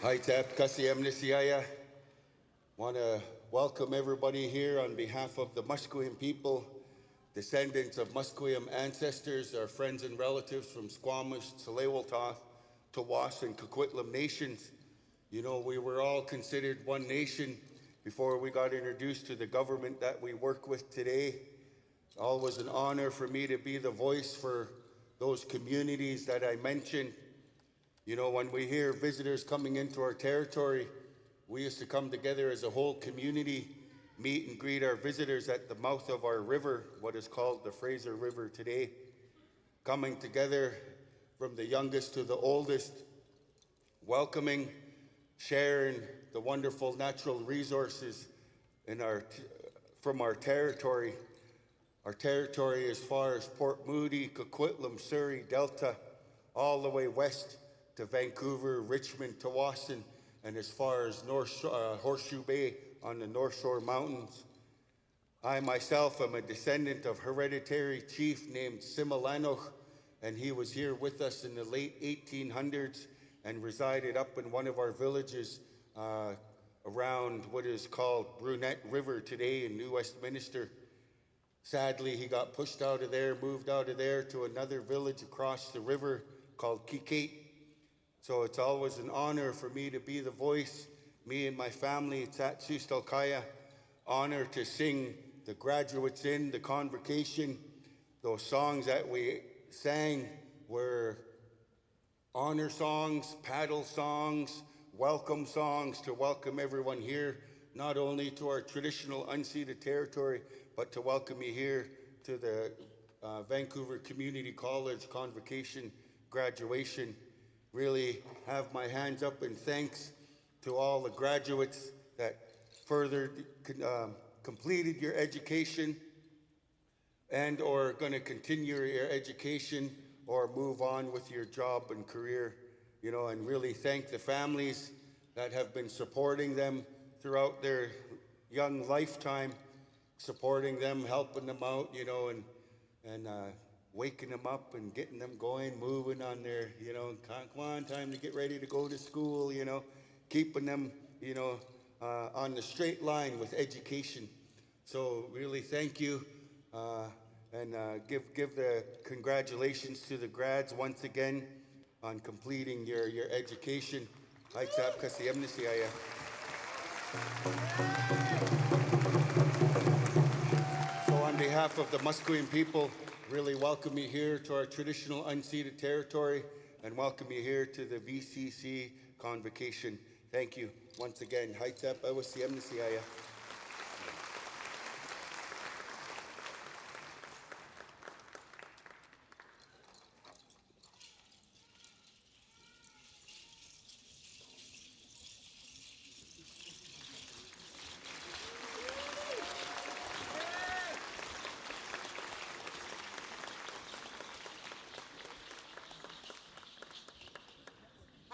Hi, Tap Kasiyam Nisiyaya. Want to welcome everybody here on behalf of the Musqueam people, descendants of Musqueam ancestors, our friends and relatives from Squamish, Tsleil-Waututh, Tawas, and Coquitlam nations. You know, we were all considered one nation before we got introduced to the government that we work with today. It's always an honor for me to be the voice for those communities that I mentioned. You know, when we hear visitors coming into our territory, we used to come together as a whole community, meet and greet our visitors at the mouth of our river, what is called the Fraser River today, coming together from the youngest to the oldest, welcoming, sharing the wonderful natural resources from our territory. Our territory as far as Port Moody, Coquitlam, Surrey, Delta, all the way west to Vancouver, Richmond, Tawasin, and as far as Horseshoe Bay on the North Shore Mountains. I myself am a descendant of hereditary chief named Similanoch, and he was here with us in the late 1800s and resided up in one of our villages around what is called Brunette River today in New Westminster. Sadly, he got pushed out of there, moved out of there to another village across the river called Kikate. So it's always an honor for me to be the voice, me and my family, Tatsustalkaya, honor to sing the graduates in, the convocation. Those songs that we sang were honor songs, paddle songs, welcome songs to welcome everyone here, not only to our traditional unceded territory, but to welcome you here to the Vancouver Community College Convocation graduation. Really have my hands up in thanks to all the graduates that further completed your education and or going to continue your education or move on with your job and career, you know, and really thank the families that have been supporting them throughout their young lifetime, supporting them, helping them out, you know, and waking them up and getting them going, moving on their, you know, come on, time to get ready to go to school, you know, keeping them, you know, on the straight line with education. So really thank you, and give the congratulations to the grads once again on completing your education. So on behalf of the Musqueam people, really welcome you here to our traditional unceded territory and welcome you here to the VCC Convocation. Thank you once again. I'd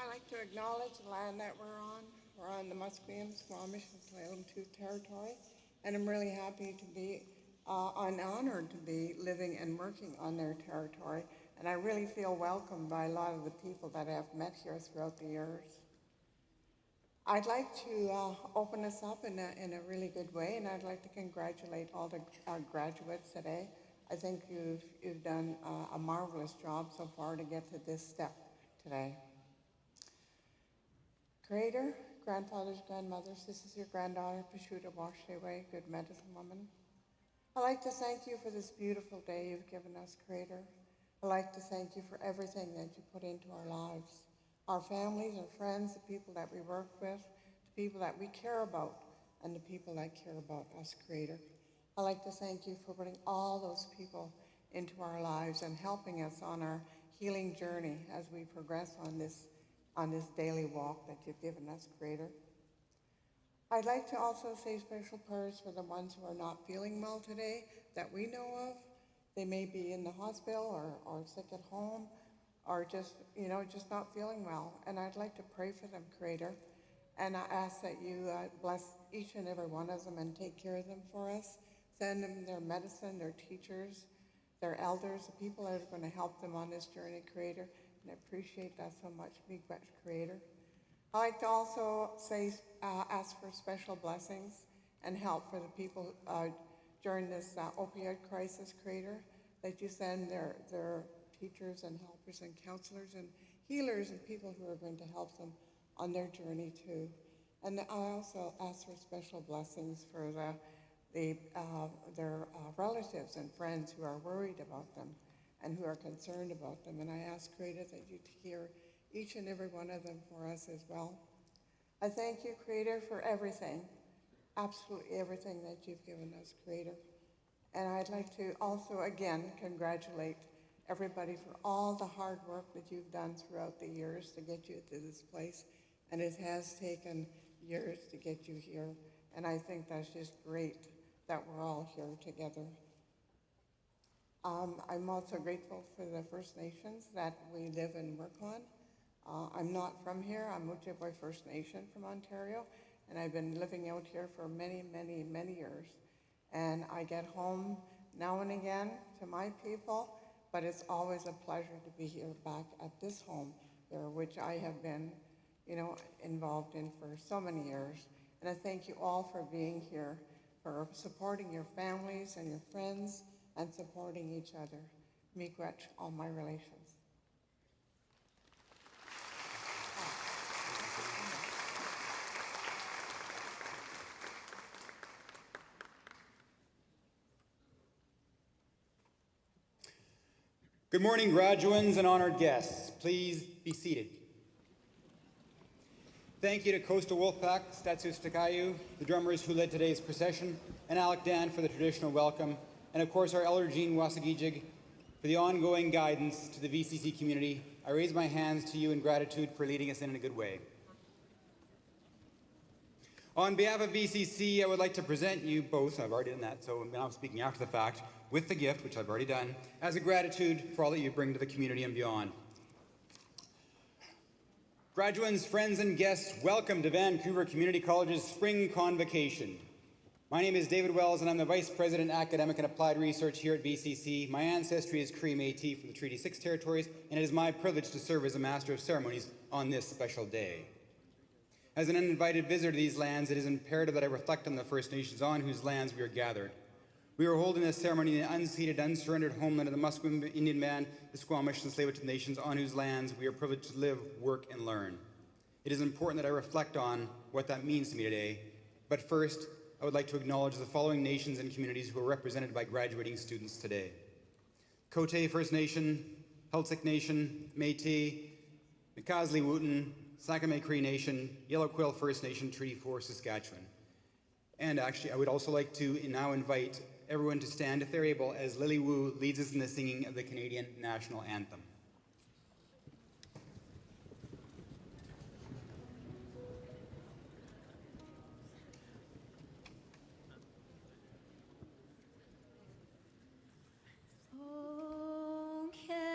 like to acknowledge the land that we're on. We're on the Musqueam, Squamish, and Tsleil-Waututh territory, and I'm really happy to be, and honored to be living and working on their territory, and I really feel welcomed by a lot of the people that I've met here throughout the years. I'd like to open us up in a really good way, and I'd like to congratulate all our graduates today. I think you've done a marvelous job so far to get to this step today. Creator, grandfathers, grandmothers, this is your granddaughter, Pashuta Washtewe, good medicine woman. I'd like to thank you for this beautiful day you've given us, Creator. I'd like to thank you for everything that you put into our lives, our families, our friends, the people that we work with, the people that we care about, and the people that care about us, Creator. I'd like to thank you for putting all those people into our lives and helping us on our healing journey as we progress on this daily walk that you've given us, Creator. I'd like to also say special prayers for the ones who are not feeling well today that we know of. They may be in the hospital or sick at home or just not feeling well. And I'd like to pray for them, Creator. And I ask that you bless each and every one of them and take care of them for us. Send them their medicine, their teachers, their elders, the people that are going to help them on this journey, Creator. And I appreciate that so much, Big Creator. I'd like to also ask for special blessings and help for the people during this opioid crisis, Creator, that you send their teachers and helpers and counselors and healers and people who are going to help them on their journey too. And I also ask for special blessings for their relatives and friends who are worried about them and who are concerned about them. And I ask, Creator, that you hear each and every one of them for us as well. I thank you, Creator, for everything, absolutely everything that you've given us, Creator. And I'd like to also, again, congratulate everybody for all the hard work that you've done throughout the years to get you to this place. And it has taken years to get you here. And I think that's just great that we're all here together. I'm also grateful for the First Nations that we live and work on. I'm not from here. I'm Ojibwe First Nation from Ontario, and I've been living out here for many, many, many years. And I get home now and again to my people, but it's always a pleasure to be here back at this home here, which I have been, involved in for so many years. And I thank you all for being here, for supporting your families and your friends, and supporting each other. Miigwech, all my relations. Good morning, graduands and honored guests. Please be seated. Thank you to Coastal Wolfpack, Statsu Stakayu, the drummers who led today's procession, and Alec Dan for the traditional welcome, and of course our elder Jean Wasagijig for the ongoing guidance to the VCC community. I raise my hands to you in gratitude for leading us in a good way. On behalf of VCC, I would like to present you both, I've already done that, so now I'm speaking after the fact, with the gift, which I've already done, as a gratitude for all that you bring to the community and beyond. Graduands, friends, and guests, welcome to Vancouver Community College's Spring Convocation. My name is David Wells, and I'm the Vice President, Academic and Applied Research here at VCC. My ancestry is Cree Métis from the Treaty 6 territories, and it is my privilege to serve as a Master of Ceremonies on this special day. As an uninvited visitor to these lands, it is imperative that I reflect on the First Nations on whose lands we are gathered. We are holding this ceremony in the unceded, unsurrendered homeland of the Musqueam Indian Band, the Squamish, and Tsleil-Waututh Nations on whose lands we are privileged to live, work, and learn. It is important that I reflect on what that means to me today. But first, I would like to acknowledge the following nations and communities who are represented by graduating students today. Cote First Nation, Heiltsuk Nation, Métis, Mi'kmaq Sakamay Cree Nation, Yellow Quill First Nation, Treaty 4, Saskatchewan. And actually, I would also like to now invite everyone to stand if they're able as Lily Wu leads us in the singing of the Canadian National Anthem. Oh, Canada,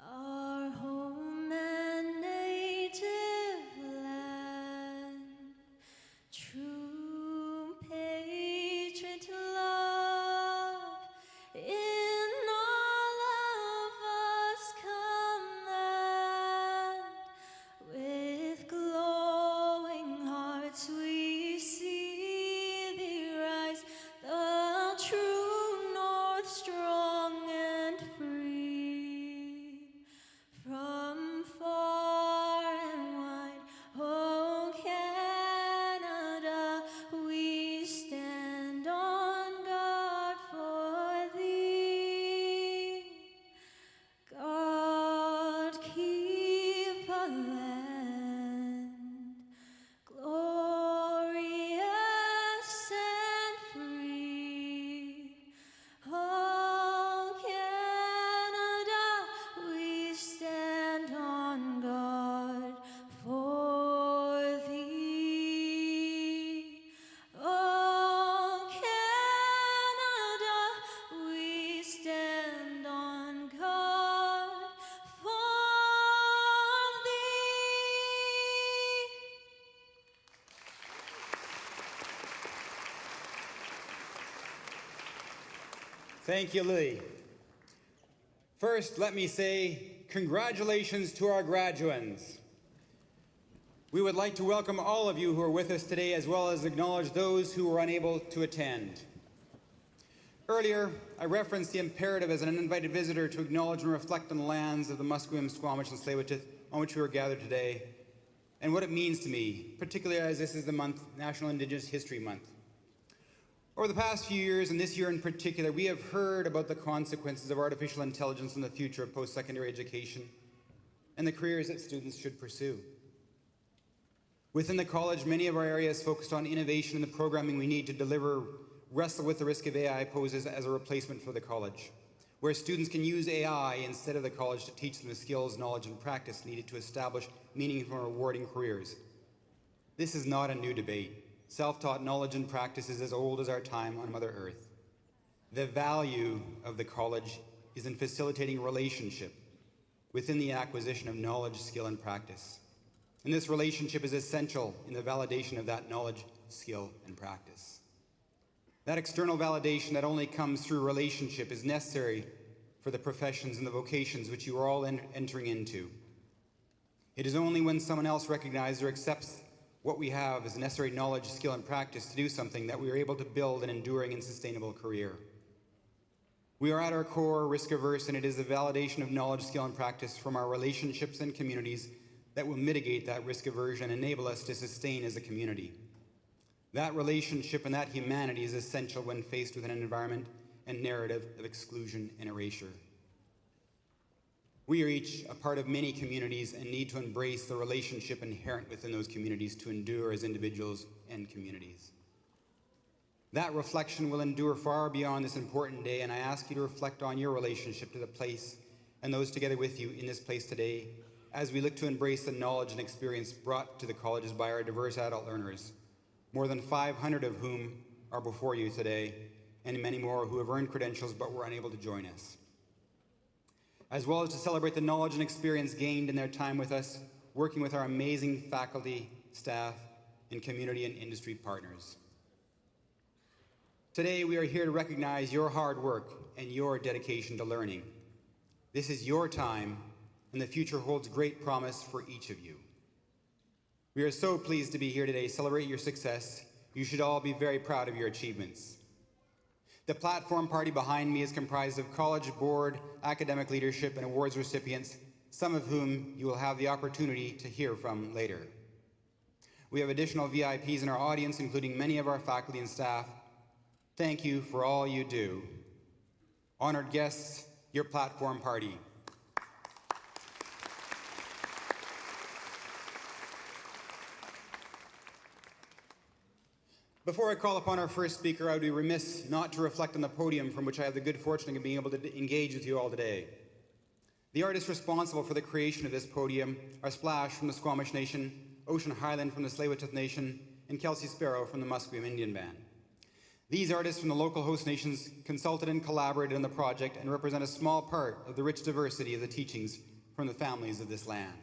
our home and native land, true patriot love in all of us command. With glowing hearts we see thee rise, the true north, strong and free. From far and wide, oh Canada, we stand on guard for thee. God keep our land glorious and free. Oh Canada, we stand on guard for thee. Oh Canada, we stand on guard for thee. Thank you, Lily. First, let me say Congratulations to our graduands. We would like to welcome all of you who are with us today, as well as acknowledge those who were unable to attend. Earlier, I referenced the imperative as an uninvited visitor to acknowledge and reflect on the lands of the Musqueam, Squamish, and Tsleil-Waututh on which we are gathered today, and what it means to me, particularly as this is the month, National Indigenous History Month. Over the past few years, and this year in particular, we have heard about the consequences of artificial intelligence in the future of post-secondary education and the careers that students should pursue. Within the college, many of our areas focused on innovation and the programming we need to wrestle with the risk of AI poses as a replacement for the college, where students can use AI instead of the college to teach them the skills, knowledge, and practice needed to establish meaningful and rewarding careers. This is not a new debate. Self-taught knowledge and practice is as old as our time on Mother Earth. The value of the college is in facilitating relationship within the acquisition of knowledge, skill, and practice. And this relationship is essential in the validation of that knowledge, skill, and practice. That external validation that only comes through relationship is necessary for the professions and the vocations which you are all entering into. It is only when someone else recognizes or accepts what we have as necessary knowledge, skill, and practice to do something that we are able to build an enduring and sustainable career. We are at our core risk-averse, and it is the validation of knowledge, skill, and practice from our relationships and communities that will mitigate that risk aversion and enable us to sustain as a community. That relationship and that humanity is essential when faced with an environment and narrative of exclusion and erasure. We are each a part of many communities and need to embrace the relationship inherent within those communities to endure as individuals and communities. That reflection will endure far beyond this important day, and I ask you to reflect on your relationship to the place and those together with you in this place today as we look to embrace the knowledge and experience brought to the colleges by our diverse adult learners, more than 500 of whom are before you today, and many more who have earned credentials but were unable to join us. As well as to celebrate the knowledge and experience gained in their time with us, working with our amazing faculty, staff, and community and industry partners. Today, we are here to recognize your hard work and your dedication to learning. This is your time, and the future holds great promise for each of you. We are so pleased to be here today to celebrate your success. You should all be very proud of your achievements. The platform party behind me is comprised of college board, academic leadership, and awards recipients, some of whom you will have the opportunity to hear from later. We have additional VIPs in our audience, including many of our faculty and staff. Thank you for all you do. Honored guests, your platform party. Before I call upon our first speaker, I would be remiss not to reflect on the podium from which I have the good fortune of being able to engage with you all today. The artists responsible for the creation of this podium are Splash from the Squamish Nation, Ocean Highland from the Tsleil-Waututh Nation, and Kelsey Sparrow from the Musqueam Indian Band. These artists from the local host nations consulted and collaborated on the project and represent a small part of the rich diversity of the teachings from the families of this land.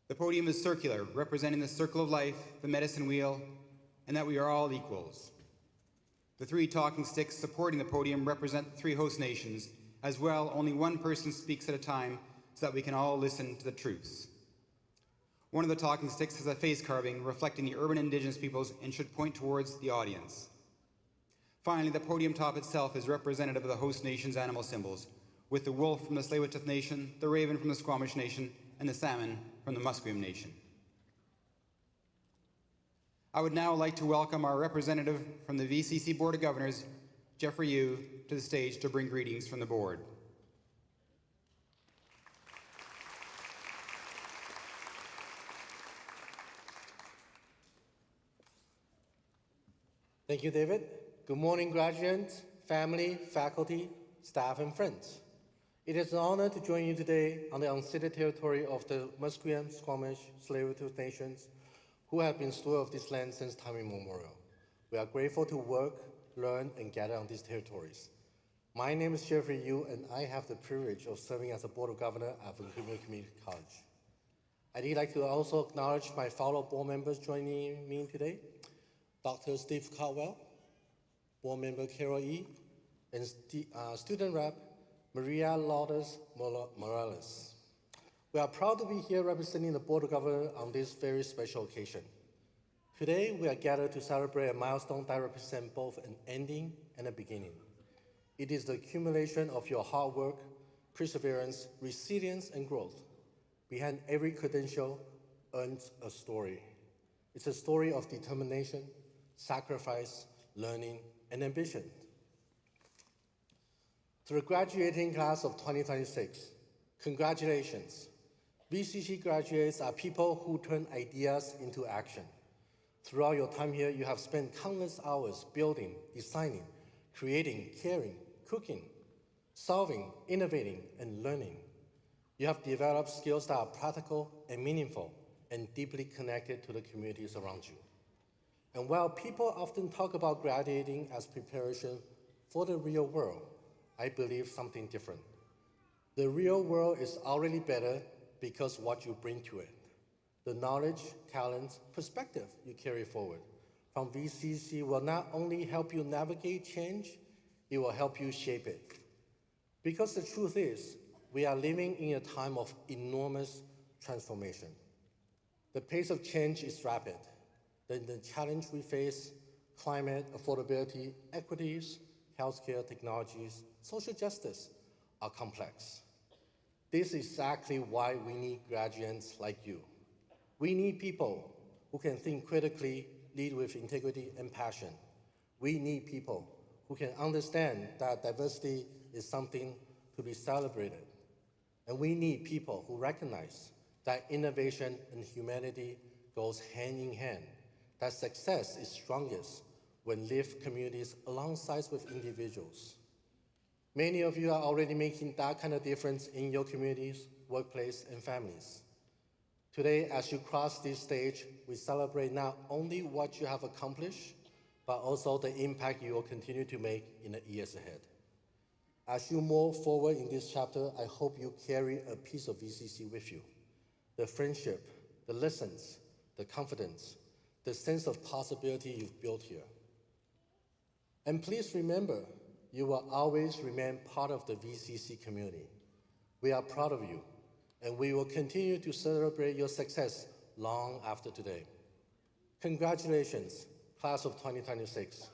The podium is circular, representing the circle of life, the medicine wheel, and that we are all equals. The three talking sticks supporting the podium represent the three host nations. As well, only one person speaks at a time so that we can all listen to the truths. One of the talking sticks has a face carving reflecting the urban indigenous peoples and should point towards the audience. Finally, the podium top itself is representative of the host nation's animal symbols, with the wolf from the Tsleil-Waututh Nation, the raven from the Squamish Nation, and the salmon from the Musqueam Nation. I would now like to welcome our representative from the VCC Board of Governors, Jeffrey Yu, to the stage to bring greetings from the board. Thank you, David. Good morning, graduates, family, faculty, staff, and friends. It is an honor to join you today on the unceded territory of the Musqueam, Squamish, Tsleil-Waututh Nations, who have been steward of this land since time immemorial. We are grateful to work, learn, and gather on these territories. My name is Jeffrey Yu, and I have the privilege of serving as a Board of Governors at Vancouver Community College. I'd like to also acknowledge my fellow board members joining me today, Dr. Steve Caldwell, Board Member Carol E., and Student Rep Maria Lourdes Morales. We are proud to be here representing the Board of Governors on this very special occasion. Today, we are gathered to celebrate a milestone that represents both an ending and a beginning. It is the accumulation of your hard work, perseverance, resilience, and growth. Behind every credential earns a story. It's a story of determination, sacrifice, learning, and ambition. To the graduating class of 2026, congratulations. VCC graduates are people who turn ideas into action. Throughout your time here, you have spent countless hours building, designing, creating, caring, cooking, solving, innovating, and learning. You have developed skills that are practical and meaningful and deeply connected to the communities around you. And while people often talk about graduating as preparation for the real world, I believe something different. The real world is already better because what you bring to it. The knowledge, talent, perspective you carry forward from VCC will not only help you navigate change, it will help you shape it. Because the truth is, we are living in a time of enormous transformation. The pace of change is rapid. The challenge we face, climate, affordability, equities, healthcare, technologies, social justice, are complex. This is exactly why we need graduates like you. We need people who can think critically, lead with integrity and passion. We need people who can understand that diversity is something to be celebrated. And we need people who recognize that innovation and humanity goes hand in hand, that success is strongest when lived communities alongside with individuals. Many of you are already making that kind of difference in your communities, workplace, and families. Today, as you cross this stage, we celebrate not only what you have accomplished, but also the impact you will continue to make in the years ahead. As you move forward in this chapter, I hope you carry a piece of VCC with you. The friendship, the lessons, the confidence, the sense of possibility you've built here. And please remember, you will always remain part of the VCC community. We are proud of you, and we will continue to celebrate your success long after today. Congratulations, class of 2026.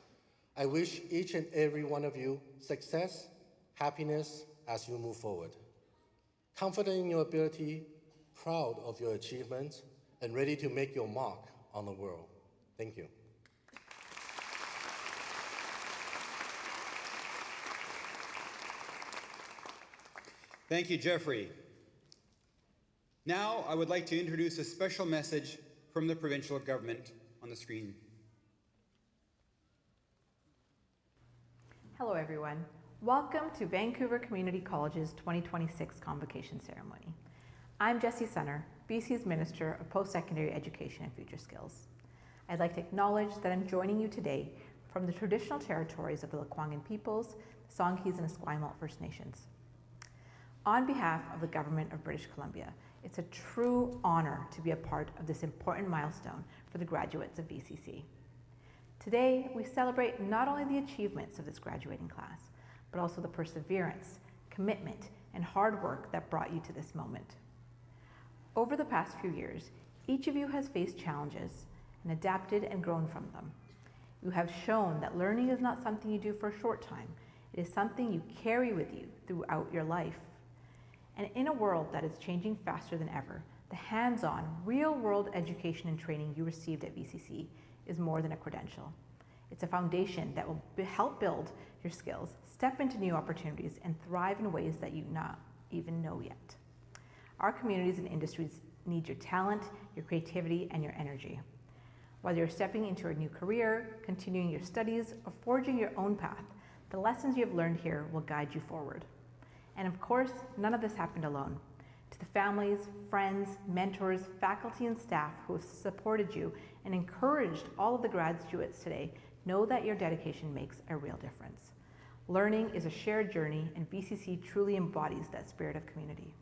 I wish each and every one of you success, happiness as you move forward. Confident in your ability, proud of your achievements, and ready to make your mark on the world. Thank you. Thank you, Jeffrey. Now, I would like to introduce a special message from the provincial government on the screen. Hello, everyone. Welcome to Vancouver Community College's 2026 Convocation Ceremony. I'm Jessie Sunner, BC's Minister of Post-Secondary Education and Future Skills. I'd like to acknowledge that I'm joining you today from the traditional territories of the Lekwungen peoples, the Songhees and Esquimalt First Nations. On behalf of the Government of British Columbia, it's a true honor to be a part of this important milestone for the graduates of VCC. Today, we celebrate not only the achievements of this graduating class, but also the perseverance, commitment, and hard work that brought you to this moment. Over the past few years, each of you has faced challenges and adapted and grown from them. You have shown that learning is not something you do for a short time. It is something you carry with you throughout your life. And in a world that is changing faster than ever, the hands-on, real-world education and training you received at VCC is more than a credential. It's a foundation that will help build your skills, step into new opportunities, and thrive in ways that you not even know yet. Our communities and industries need your talent, your creativity, and your energy. Whether you're stepping into a new career, continuing your studies, or forging your own path, the lessons you have learned here will guide you forward. And of course, none of this happened alone. To the families, friends, mentors, faculty, and staff who have supported you and encouraged all of the graduates today, know that your dedication makes a real difference. Learning is a shared journey, and VCC truly embodies that spirit of community.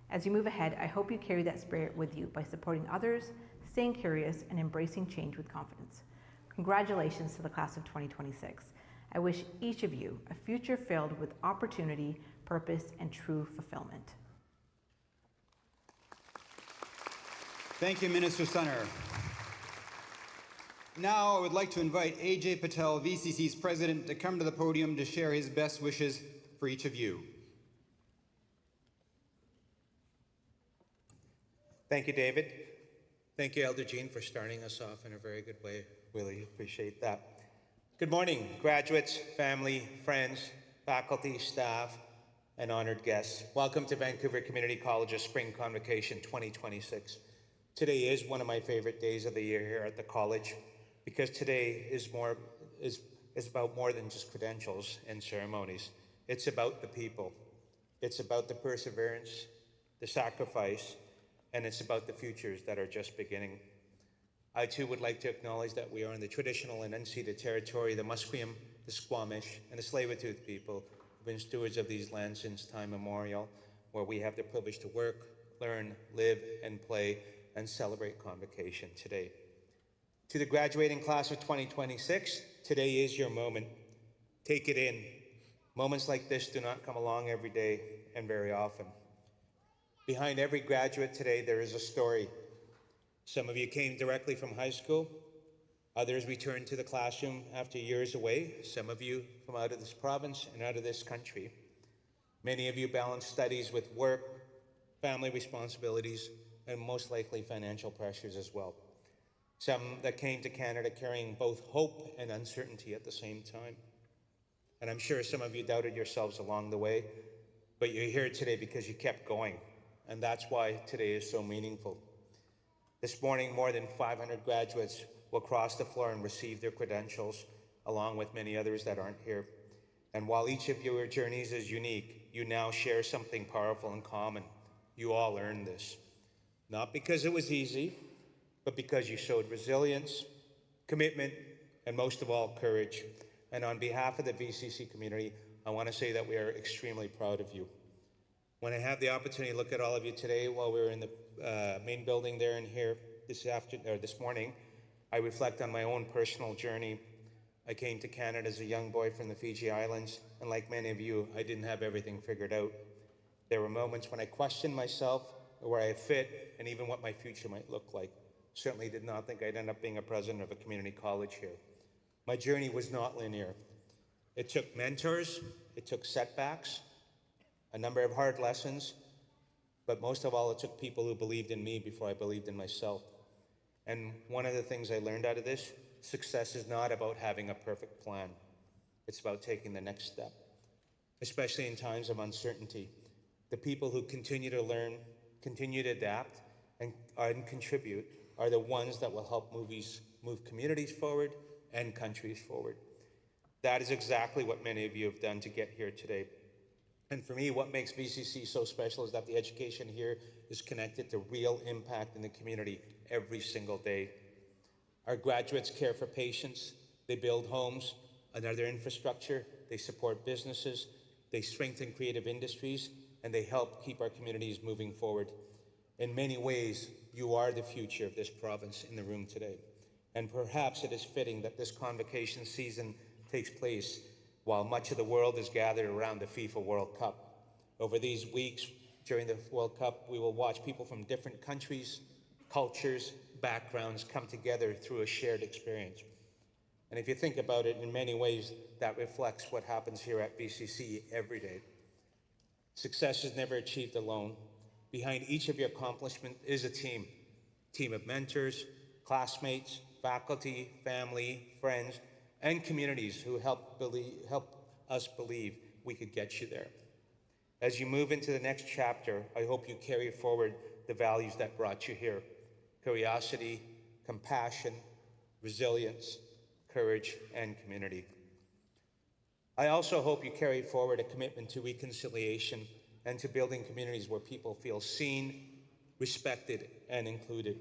As you move ahead, I hope you carry that spirit with you by supporting others, staying curious, and embracing change with confidence. Congratulations to the class of 2026. I wish each of you a future filled with opportunity, purpose, and true fulfillment. Thank you, Minister Sunner. Now I would like to invite AJ Patel, VCC's president, to come to the podium to share his best wishes for each of you. Thank you, David. Thank you, Elder Jean, for starting us off in a very good way. Really appreciate that. Good morning, graduates, family, friends, faculty, staff, and honored guests. Welcome to Vancouver Community College's Spring Convocation 2026. Today is one of my favorite days of the year here at the college because today is about more than just credentials and ceremonies. It's about the people. It's about the perseverance, the sacrifice, and it's about the futures that are just beginning. I too would like to acknowledge that we are in the traditional and unceded territory, the Musqueam, the Squamish, and the Tsleil-Waututh people who've been stewards of these lands since time immemorial, where we have the privilege to work, learn, live, and play, and celebrate Convocation today. To the graduating class of 2026, today is your moment. Take it in. Moments like this do not come along every day and very often. Behind every graduate today, there is a story. Some of you came directly from high school. Others returned to the classroom after years away. Some of you from out of this province and out of this country. Many of you balanced studies with work, family responsibilities, and most likely financial pressures as well. Some that came to Canada carrying both hope and uncertainty at the same time. And I'm sure some of you doubted yourselves along the way, but you're here today because you kept going. And that's why today is so meaningful. This morning, more than 500 graduates will cross the floor and receive their credentials, along with many others that aren't here. And while each of your journeys is unique, you now share something powerful in common. You all earned this. Not because it was easy, but because you showed resilience, commitment, and most of all, courage. And on behalf of the VCC community, I want to say that we are extremely proud of you. When I have the opportunity to look at all of you today while we were in the main building there and here this morning, I reflect on my own personal journey. I came to Canada as a young boy from the Fiji Islands, and like many of you, I didn't have everything figured out. There were moments when I questioned myself, where I fit, and even what my future might look like. Certainly did not think I'd end up being a president of a community college here. My journey was not linear. It took mentors, it took setbacks, a number of hard lessons, but most of all, it took people who believed in me before I believed in myself. And one of the things I learned out of this, success is not about having a perfect plan. It's about taking the next step, especially in times of uncertainty. The people who continue to learn, continue to adapt, and contribute are the ones that will help move communities forward and countries forward. That is exactly what many of you have done to get here today. And for me, what makes VCC so special is that the education here is connected to real impact in the community every single day. Our graduates care for patients, they build homes and other infrastructure, they support businesses, they strengthen creative industries, and they help keep our communities moving forward. In many ways, you are the future of this province in the room today. And perhaps it is fitting that this convocation season takes place while much of the world is gathered around the FIFA World Cup. Over these weeks during the World Cup, we will watch people from different countries, cultures, backgrounds come together through a shared experience. And if you think about it, in many ways, that reflects what happens here at VCC every day. Success is never achieved alone. Behind each of your accomplishments is a team of mentors, classmates, faculty, family, friends, and communities who help us believe we could get you there. As you move into the next chapter, I hope you carry forward the values that brought you here: curiosity, compassion, resilience, courage, and community. I also hope you carry forward a commitment to reconciliation and to building communities where people feel seen, respected, and included.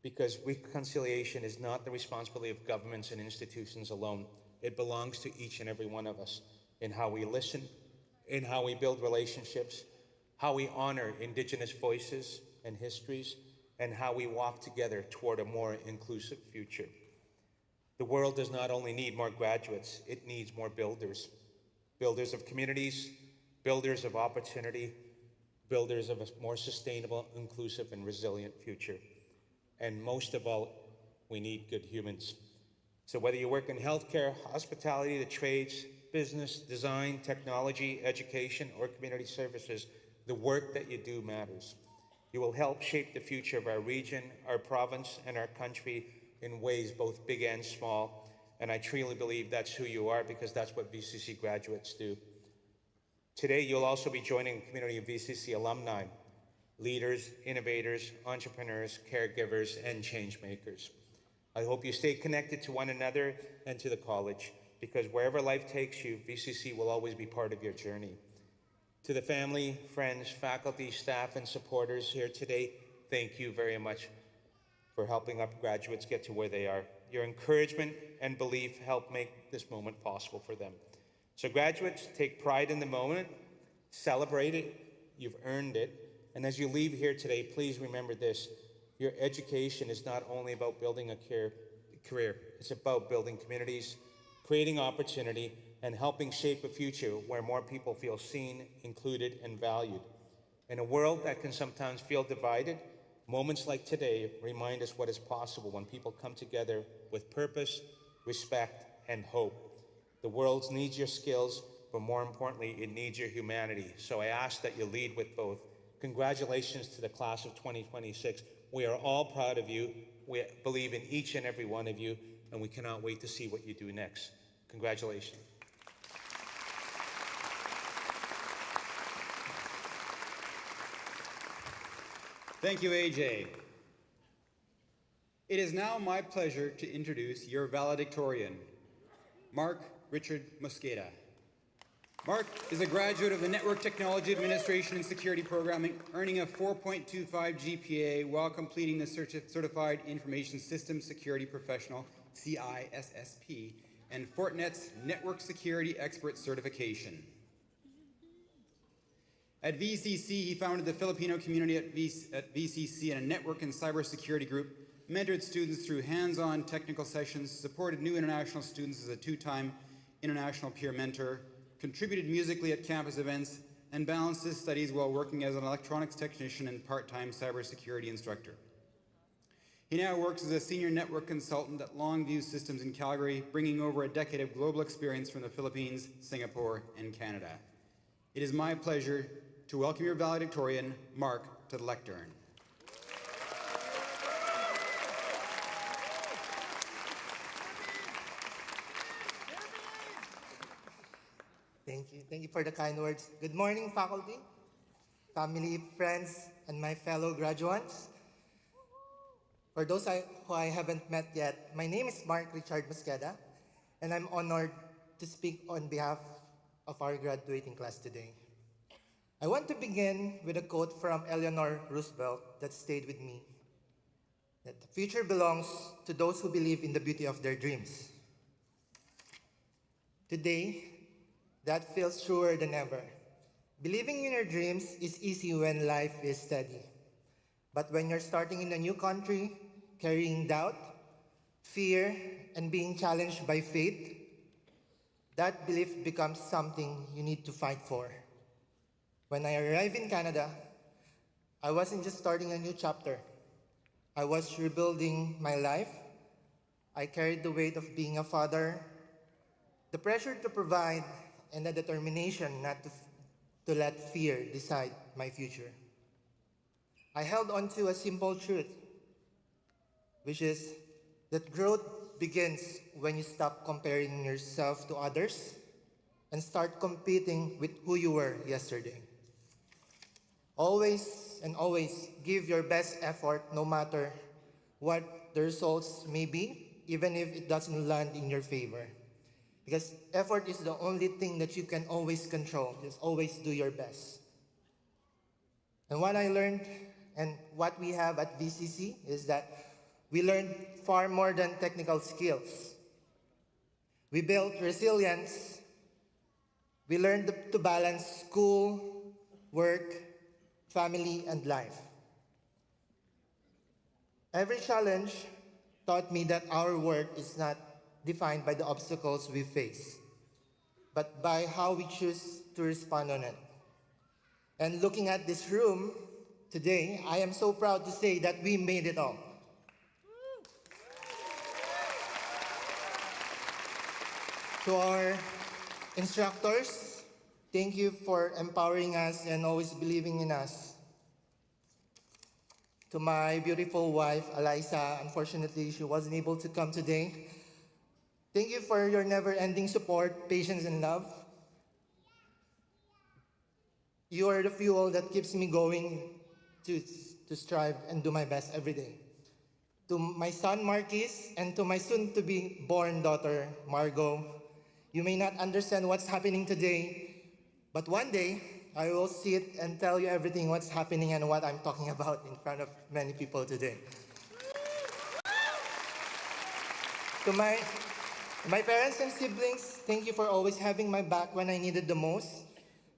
Because reconciliation is not the responsibility of governments and institutions alone. It belongs to each and every one of us in how we listen, in how we build relationships, how we honor Indigenous voices and histories, and how we walk together toward a more inclusive future. The world does not only need more graduates, it needs more builders. Builders of communities, builders of opportunity, builders of a more sustainable, inclusive, and resilient future. And most of all, we need good humans. So whether you work in healthcare, hospitality, the trades, business, design, technology, education, or community services, the work that you do matters. You will help shape the future of our region, our province, and our country in ways both big and small. And I truly believe that's who you are, because that's what VCC graduates do. Today, you'll also be joining a community of VCC alumni, leaders, innovators, entrepreneurs, caregivers, and change makers. I hope you stay connected to one another and to the college, because wherever life takes you, VCC will always be part of your journey. To the family, friends, faculty, staff, and supporters here today, thank you very much for helping our graduates get to where they are. Your encouragement and belief help make this moment possible for them. So graduates, take pride in the moment, celebrate it, you've earned it, and as you leave here today, please remember this: your education is not only about building a career, it's about building communities, creating opportunity, and helping shape a future where more people feel seen, included, and valued. In a world that can sometimes feel divided, moments like today remind us what is possible when people come together with purpose, respect, and hope. The world needs your skills, but more importantly, it needs your humanity. So I ask that you lead with both. Congratulations to the class of 2026. We are all proud of you. We believe in each and every one of you, and we cannot wait to see what you do next. Congratulations. Thank you, AJ. It is now my pleasure to introduce your valedictorian, Mark Richard Mosqueda. Mark is a graduate of the Network Technology Administration and Security Programming, earning a 4.25 GPA while completing the Certified Information Systems Security Professional, CISSP, and Fortinet's Network Security Expert Certification. At VCC, he founded the Filipino community at VCC and a network and cybersecurity group, mentored students through hands-on technical sessions, supported new international students as a two-time international peer mentor, contributed musically at campus events, and balanced his studies while working as an electronics technician and part-time cybersecurity instructor. He now works as a senior network consultant at Longview Systems in Calgary, bringing over a decade of global experience from the Philippines, Singapore, and Canada. It is my pleasure to welcome your valedictorian, Mark, to the lectern. Thank you for the kind words. Good morning, faculty, family, friends, and my fellow graduates. For those who I haven't met yet, my name is Mark Richard Mosqueda, and I'm honored to speak on behalf of our graduating class today. I want to begin with a quote from Eleanor Roosevelt that stayed with me, that the future belongs to those who believe in the beauty of their dreams. Today, that feels truer than ever. Believing in your dreams is easy when life is steady. But when you're starting in a new country, carrying doubt, fear, and being challenged by faith, that belief becomes something you need to fight for. When I arrived in Canada, I wasn't just starting a new chapter. I was rebuilding my life. I carried the weight of being a father, the pressure to provide, and the determination not to let fear decide my future. I held on to a simple truth, which is that growth begins when you stop comparing yourself to others and start competing with who you were yesterday. Always and always give your best effort no matter what the results may be, even if it doesn't land in your favor. Because effort is the only thing that you can always control. Just always do your best. And what I learned and what we have at VCC is that we learned far more than technical skills. We built resilience. We learned to balance school, work, family, and life. Every challenge taught me that our worth is not defined by the obstacles we face, but by how we choose to respond on it. And looking at this room today, I am so proud to say that we made it all. To our instructors, thank you for empowering us and always believing in us. To my beautiful wife, Eliza, unfortunately, she wasn't able to come today. Thank you for your never-ending support, patience, and love. You are the fuel that keeps me going to strive and do my best every day. To my son, Marquis, and to my soon-to-be born daughter, Margot, you may not understand what's happening today, but one day, I will see it and tell you everything what's happening and what I'm talking about in front of many people today. To my parents and siblings, thank you for always having my back when I needed the most.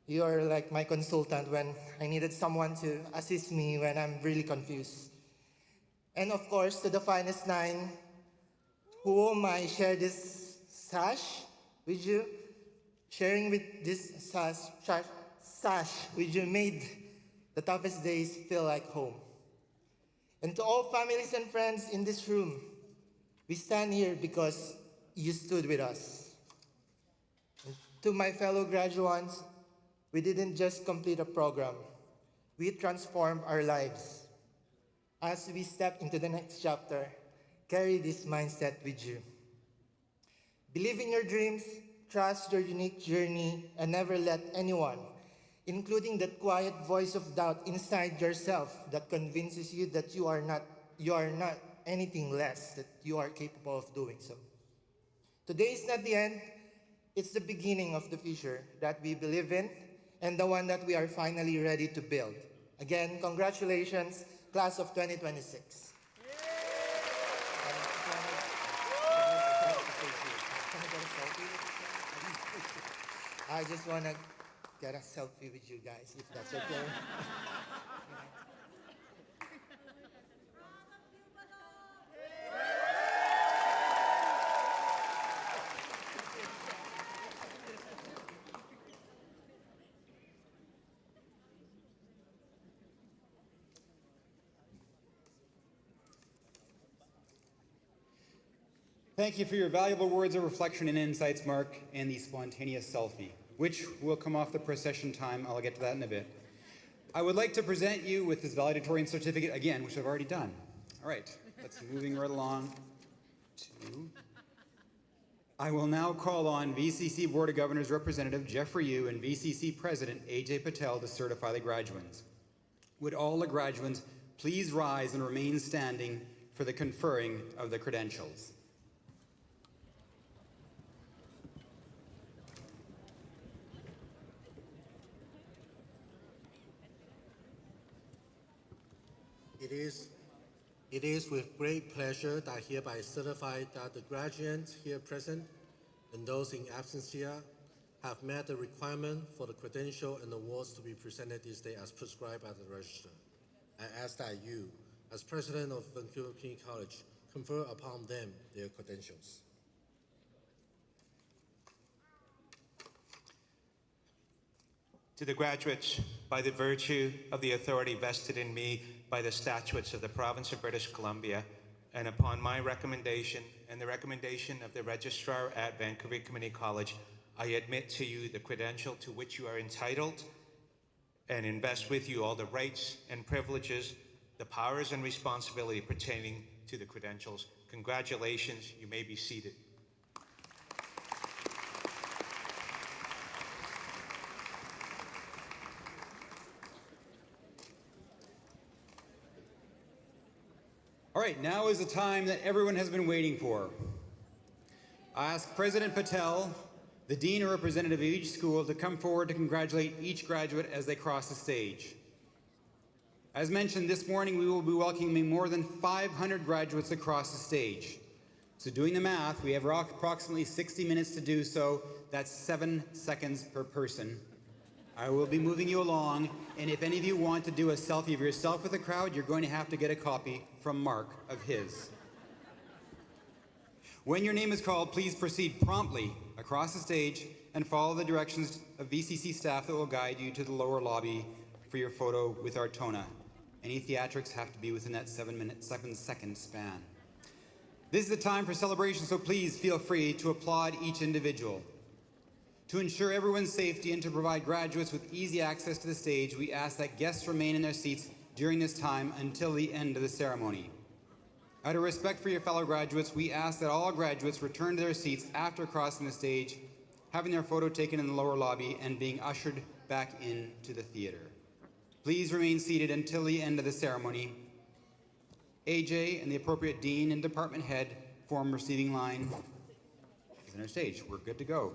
You are like my consultant when I needed someone to assist me when I'm really confused. And of course, to the finest nine, whom I share this sash with you, sharing with this sash with you made the toughest days feel like home. And to all families and friends in this room, we stand here because you stood with us. And to my fellow graduands, we didn't just complete a program, we transformed our lives. As we step into the next chapter, carry this mindset with you. Believe in your dreams, trust your unique journey, and never let anyone, including that quiet voice of doubt inside yourself that convinces you that you are not anything less, that you are capable of doing so. Today is not the end, it's the beginning of the future that we believe in and the one that we are finally ready to build. Again, congratulations, class of 2026. I just want to get a selfie with you guys, if that's okay. Thank you for your valuable words of reflection and insights, Mark, and the spontaneous selfie, which will come off the procession time. I'll get to that in a bit. I would like to present you with this valedictorian certificate again, which I've already done. All right, let's moving right along to... I will now call on VCC Board of Governors Representative Jeffrey Yu and VCC President AJ Patel to certify the graduands. Would all the graduands please rise and remain standing for the conferring of the credentials? It is with great pleasure that I hereby certify that the graduates here present and those in absence here have met the requirement for the credential and awards to be presented this day as prescribed by the register. I ask that you, as President of Vancouver Community College, confer upon them their credentials. To the graduates, by the virtue of the authority vested in me by the statutes of the Province of British Columbia, and upon my recommendation and the recommendation of the Registrar at Vancouver Community College, I admit to you the credential to which you are entitled and invest with you all the rights and privileges, the powers and responsibility pertaining to the credentials. Congratulations, you may be seated. All right, now is the time that everyone has been waiting for. I ask President Patel, the Dean or representative of each school, to come forward to congratulate each graduate as they cross the stage. As mentioned, this morning we will be welcoming more than 500 graduates across the stage. So doing the math, we have approximately 60 minutes to do so. That's 7 seconds per person. I will be moving you along, and if any of you want to do a selfie of yourself with the crowd, you're going to have to get a copy from Mark of his. When your name is called, please proceed promptly across the stage and follow the directions of VCC staff that will guide you to the lower lobby for your photo with our Tona. Any theatrics have to be within that 7-second span. This is the time for celebration, so please feel free to applaud each individual. To ensure everyone's safety and to provide graduates with easy access to the stage, we ask that guests remain in their seats during this time until the end of the ceremony. Out of respect for your fellow graduates, we ask that all graduates return to their seats after crossing the stage, having their photo taken in the lower lobby, and being ushered back into the theater. Please remain seated until the end of the ceremony. AJ and the appropriate dean and department head form receiving line on our stage. We're good to go.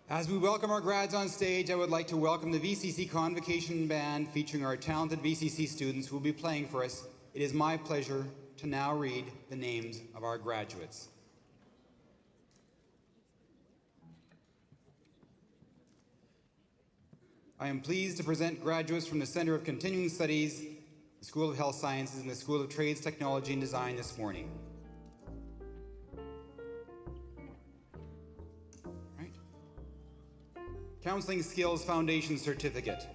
As we welcome our grads on stage, I would like to welcome the VCC Convocation Band featuring our talented VCC students who will be playing for us. It is my pleasure to now read the names of our graduates. I am pleased to present graduates from the Center of Continuing Studies, the School of Health Sciences, and the School of Trades, Technology, and Design this morning. Counseling Skills Foundation Certificate.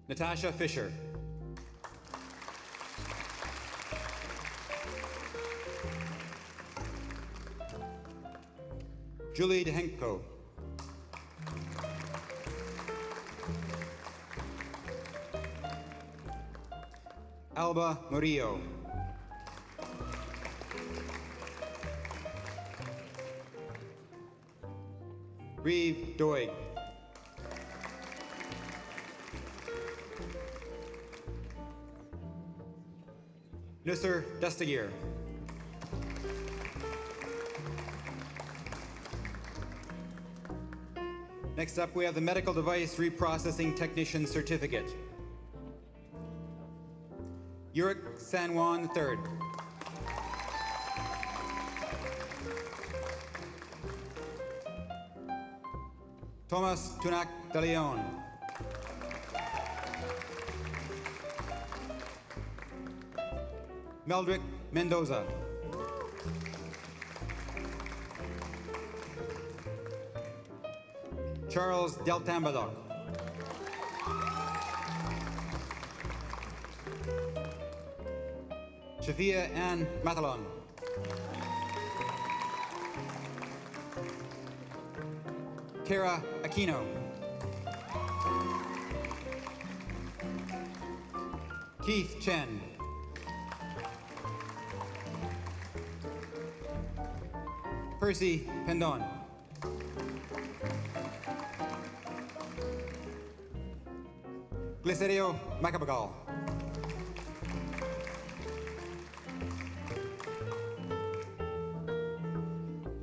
Natasha Fisher. Julie DeHenko. Alba Murillo. Reeve Doig. Nusser Dastagir. Next up, we have the Medical Device Reprocessing Technician Certificate. Yurik San Juan III. Thomas Tunak de Leon. Meldrick Mendoza. Charles Del Tambadoc. Shafia Ann Matalon. Kara Aquino. Keith Chen. Percy Pendon. Glycerio Macabagal.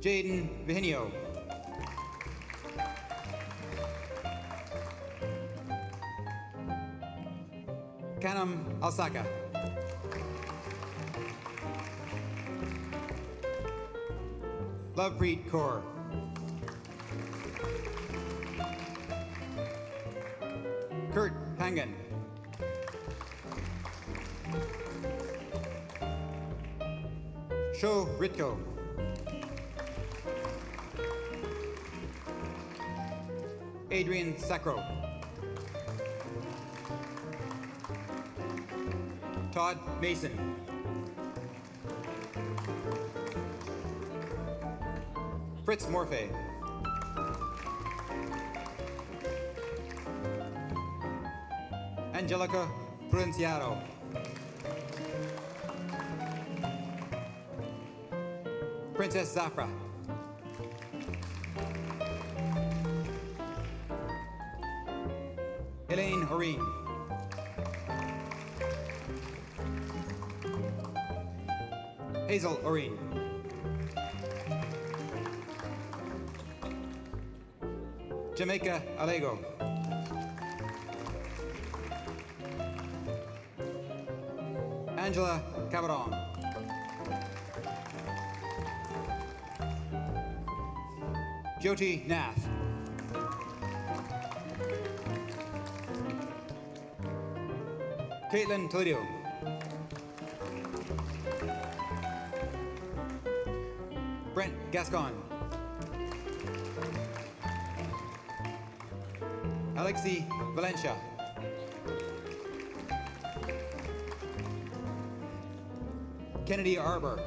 Jaden Viginio. Kanam Alsaka. Lovepreet Kaur. Kurt Pangan. Sho Ritko. Adrian Sacro. Todd Mason. Fritz Morphe. Angelica Prudenciado. Princess Zafra. Elaine Horeen. Hazel Oreen. Jamaica Alego. Angela Cabaron. Jyoti Nath. Caitlin Toledo. Brent Gascon. Alexi Valencia. Kennedy Arbor.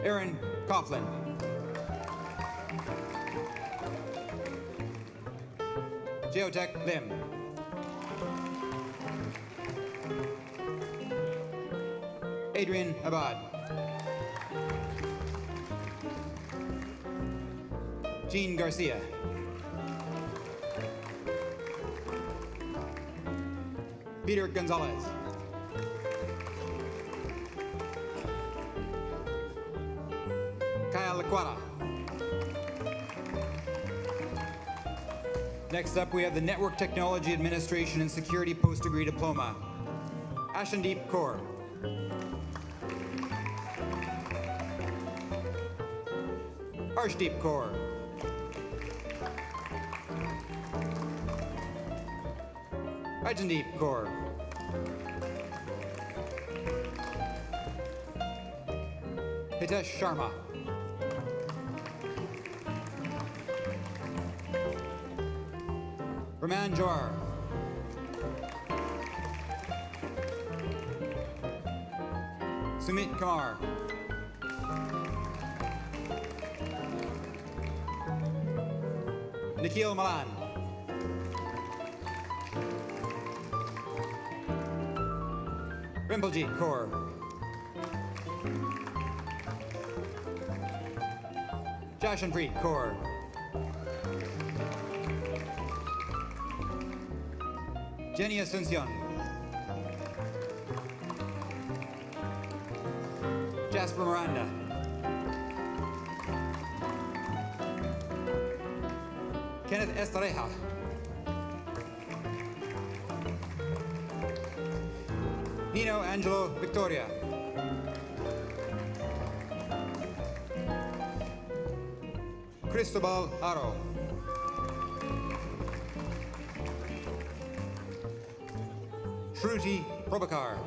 Aaron Coughlin. Geotech Lim. Adrian Abad. Jean Garcia. Peter Gonzalez. Kyle Laquata. Next up, we have the Network Technology Administration and Security Post-Degree Diploma. Ashandeep Kaur. Arshdeep Kaur. Rajandeep Kaur. Hitesh Sharma. Raman Jawar. Sumit Kumar. Nikhil Malan. Rimblejeet Kaur. Jashanpreet Kaur. Jenny Asuncion. Jasper Miranda. Kenneth Estareja. Nino Angelo Victoria. Cristobal Aro. Shruti Prabhakar.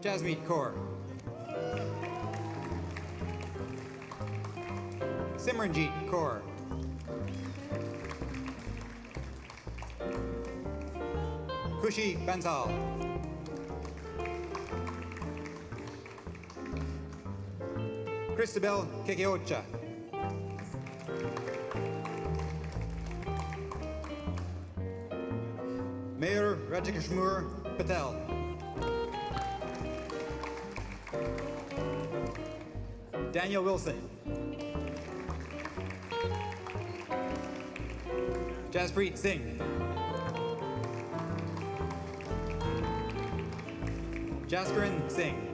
Jasmeet Kaur. Simranjeet Kaur. Kushi Bansal. Christabel Kekeocha. Mayor Rajikashmur Patel. Daniel Wilson. Jaspreet Singh. Jaskaran Singh.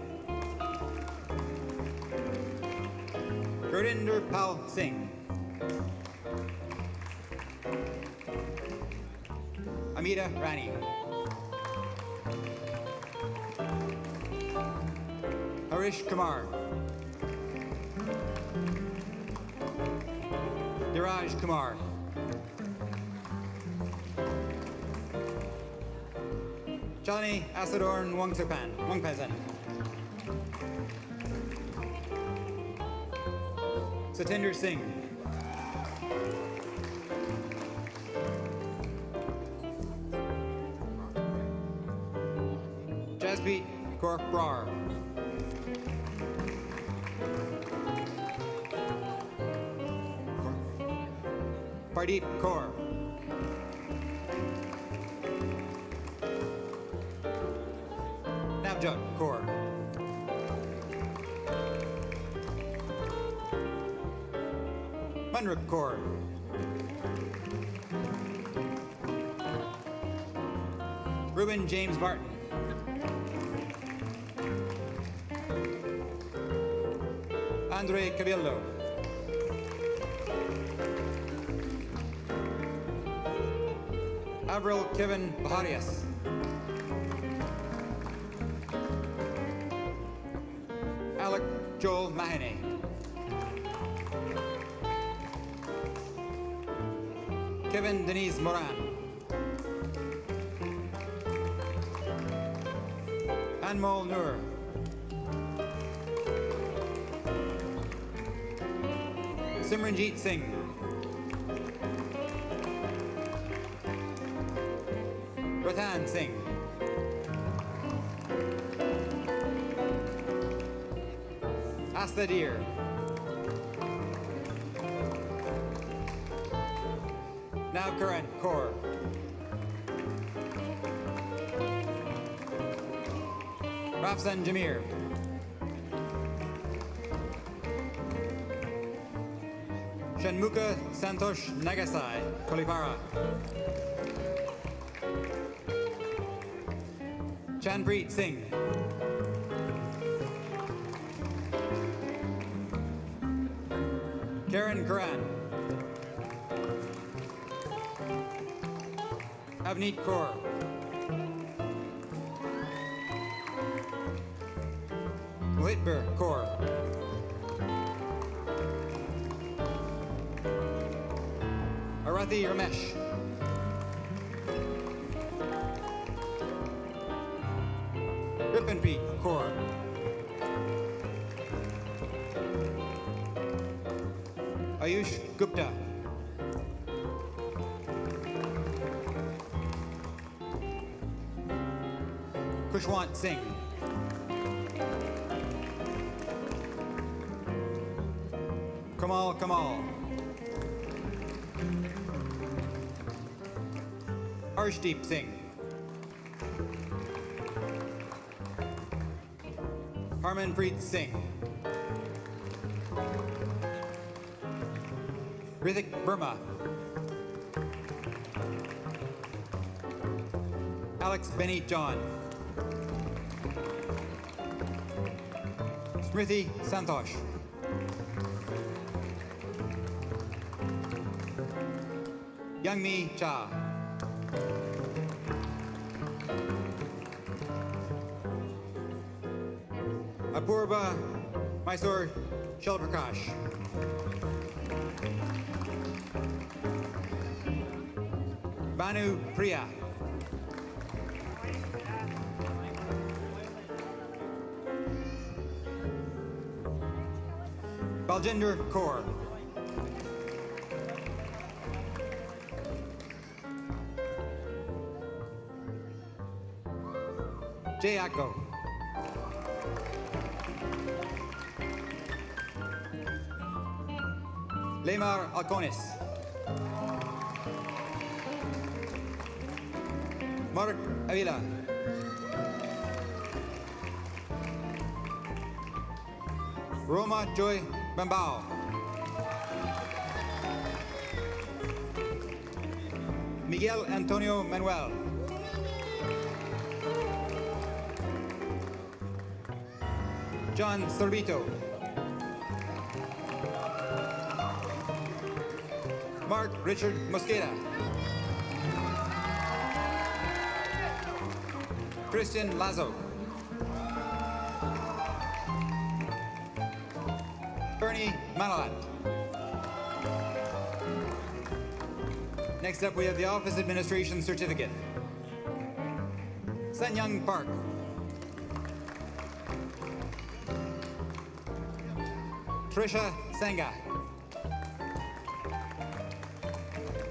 Gurdinder Pal Singh. Amita Rani. Harish Kumar. Diraj Kumar. Chalani Asadorn Wangpazan. Satinder Singh. Jaspreet Kaur Brar. Pardeep Kaur. Navjot Kaur. Manrup Kaur. Ruben James Martin. Andre Cabildo. Avril Kevin Baharias. Alec Joel Mahoney. Kevin Denise Moran. Anmol Noor. Simranjeet Singh. Kushwan Singh. Asta Deer. Navkaran Kaur. Rafsan Jamir. Shanmuka Santosh Nagasai, Kolipara. Chanpreet Singh. Karen Karan. Avneet Kaur. Mohitbir Kaur. Arathi Ramesh. Rippenpreet Kaur. Ayush Gupta. Kushwant Singh. Kamal. Arshdeep Singh. Harmanpreet Singh. Rithik Verma. Alex Benny John. Smriti Santosh. Youngmi Cha. Apurva Mysore Shalprakash. Banu Priya. Baljinder Kaur. Jay Akko. Lemar Alconis. Mark Avila. Roma Joy Bambao. Miguel Antonio Manuel. John Sorbito. Mark Richard Mosqueda. Christian Lazo. Bernie Manalat. Next up, we have the Office Administration Certificate. Sanyang Park. Trisha Sangha.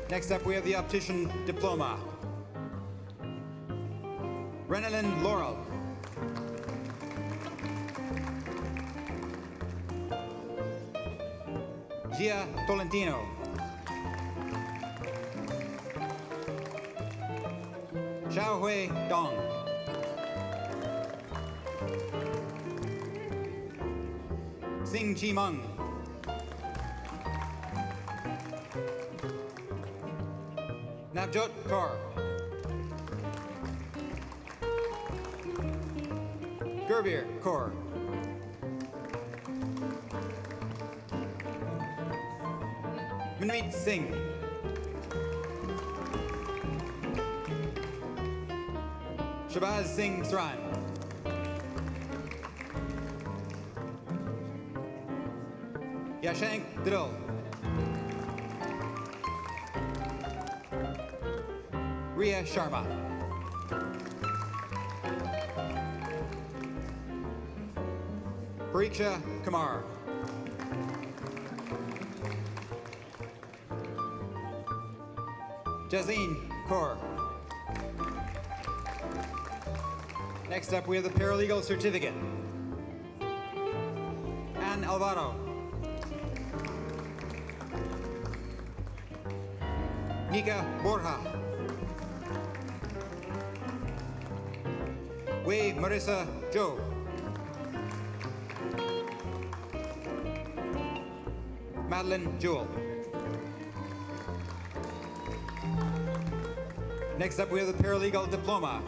Next up, we have the Optician Diploma. Renalyn Laurel. Gia Tolentino. Xiao Hui Dong. Sing Chi Mung. Navjot Kaur. Gurveer Kaur. Manmeet Singh. Shabazz Singh Sran. Yashank Drill. Ria Sharma. Pariksha Kumar. Jazeen Kaur. Next up, we have the paralegal certificate. Ann Alvaro. Nika Borja. Wei Marissa Joe. Madeline Jewell. Next up, we have the paralegal diploma.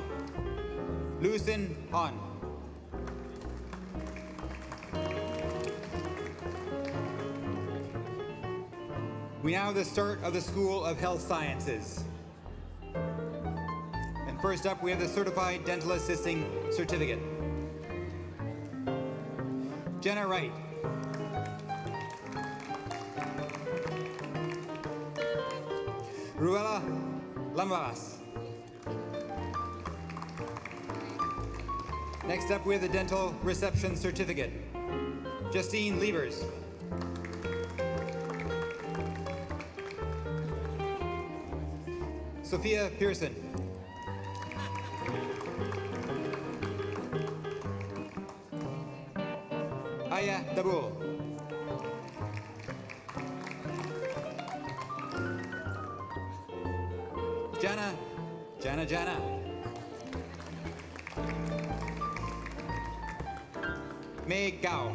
Lucin Han. We now have the start of the School of Health Sciences. And first up, we have the Certified Dental Assisting Certificate. Jenna Wright. Ruela Lambas. Next up, we have the Dental Reception Certificate. Justine Levers. Sophia Pearson. Aya Dabul. Jana. Mei Gao.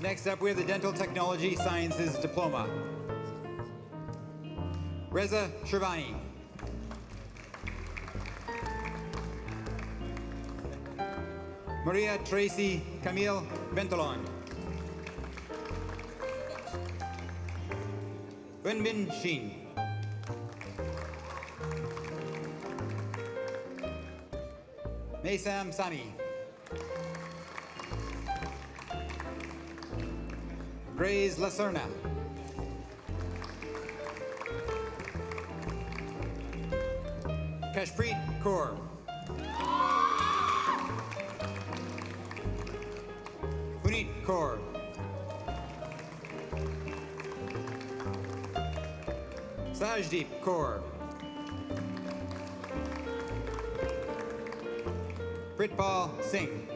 Next up, we have the Dental Technology Sciences Diploma. Reza Shervani. Maria Tracy Camille Ventolon. Wenbin Shin. Maysam Sami. Grace Lacerna. Kashpreet Kaur. Puneet Kaur. Sajdeep Kaur. Pritpal Singh.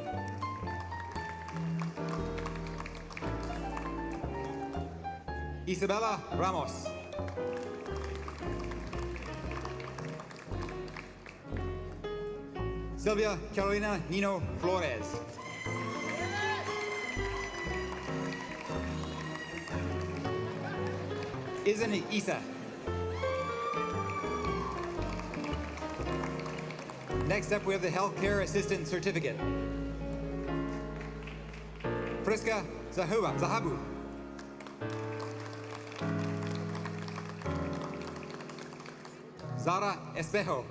Isabella Ramos. Sylvia Carolina Nino Flores. Izan Isa. Next up, we have the Healthcare Assistant Certificate. Friska Zahabu. Zara Espejo.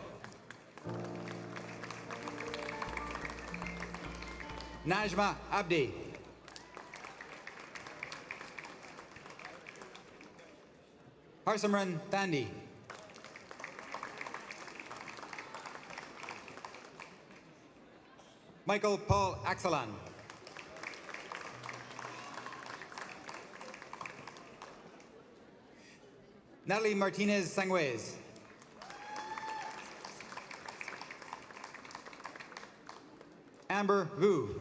Najma Abdi. Harsimran Thandi. Michael Paul Axelan. Natalie Martinez Sangüez. Amber Vu.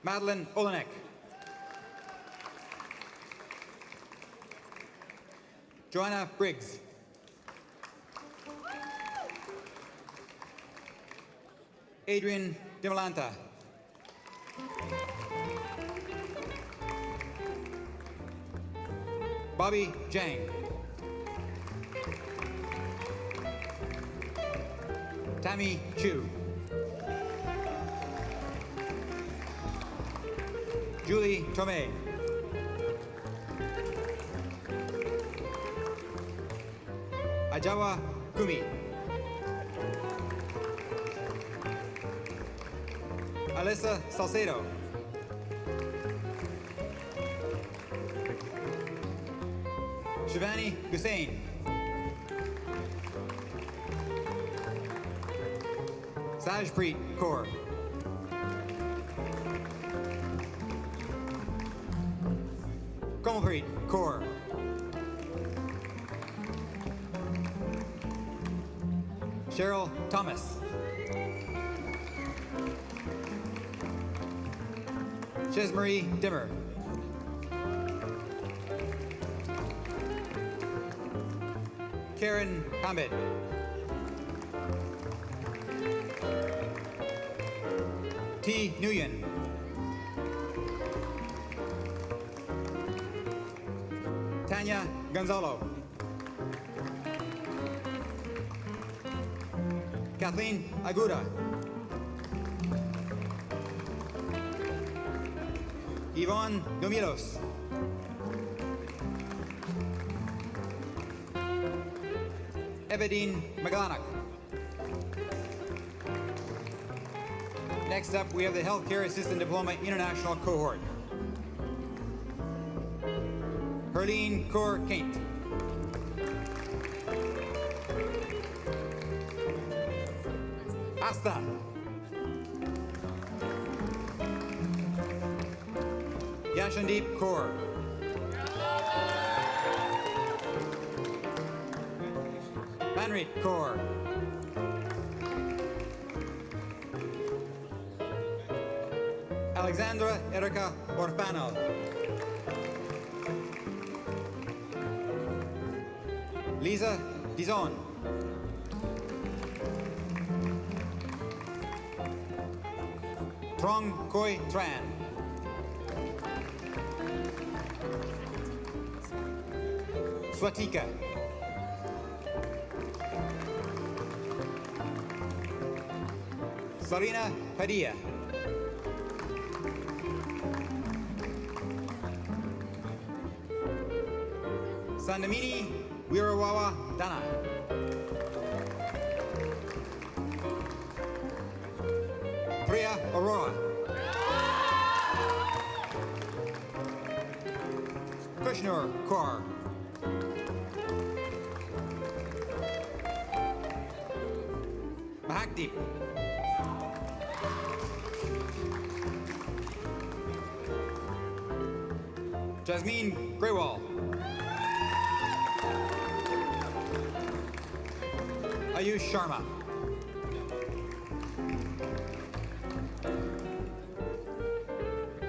Madeline Olenek. Joanna Briggs. Adrian Dimalanta. Bobby Jang. Tammy Chu. Julie Tomei. Ajawa Kumi. Alyssa Salcedo. Shivani Hussain. Sajpreet Kaur. Komalpreet Kaur. Cheryl Thomas. Chesmarie Dimmer. Karen Hamid. T. Nguyen. Tanya Gonzalo. Kathleen Aguda. Yvonne Gomilos. Evadine McGlanock. Next up, we have the Healthcare Assistant Diploma International Cohort. Herline Kaur Kaint. Asta. Yashandeep Kaur. Manrit Kaur. Alexandra Erica Orfano. Lisa Dizon. Trong Koi Tran. Swatika. Sarina Padilla. Sandamini Wirawawa Dana. Priya Aurora. Krishnur Kaur. Mahakdeep. Jasmine Greywall. Ayush Sharma.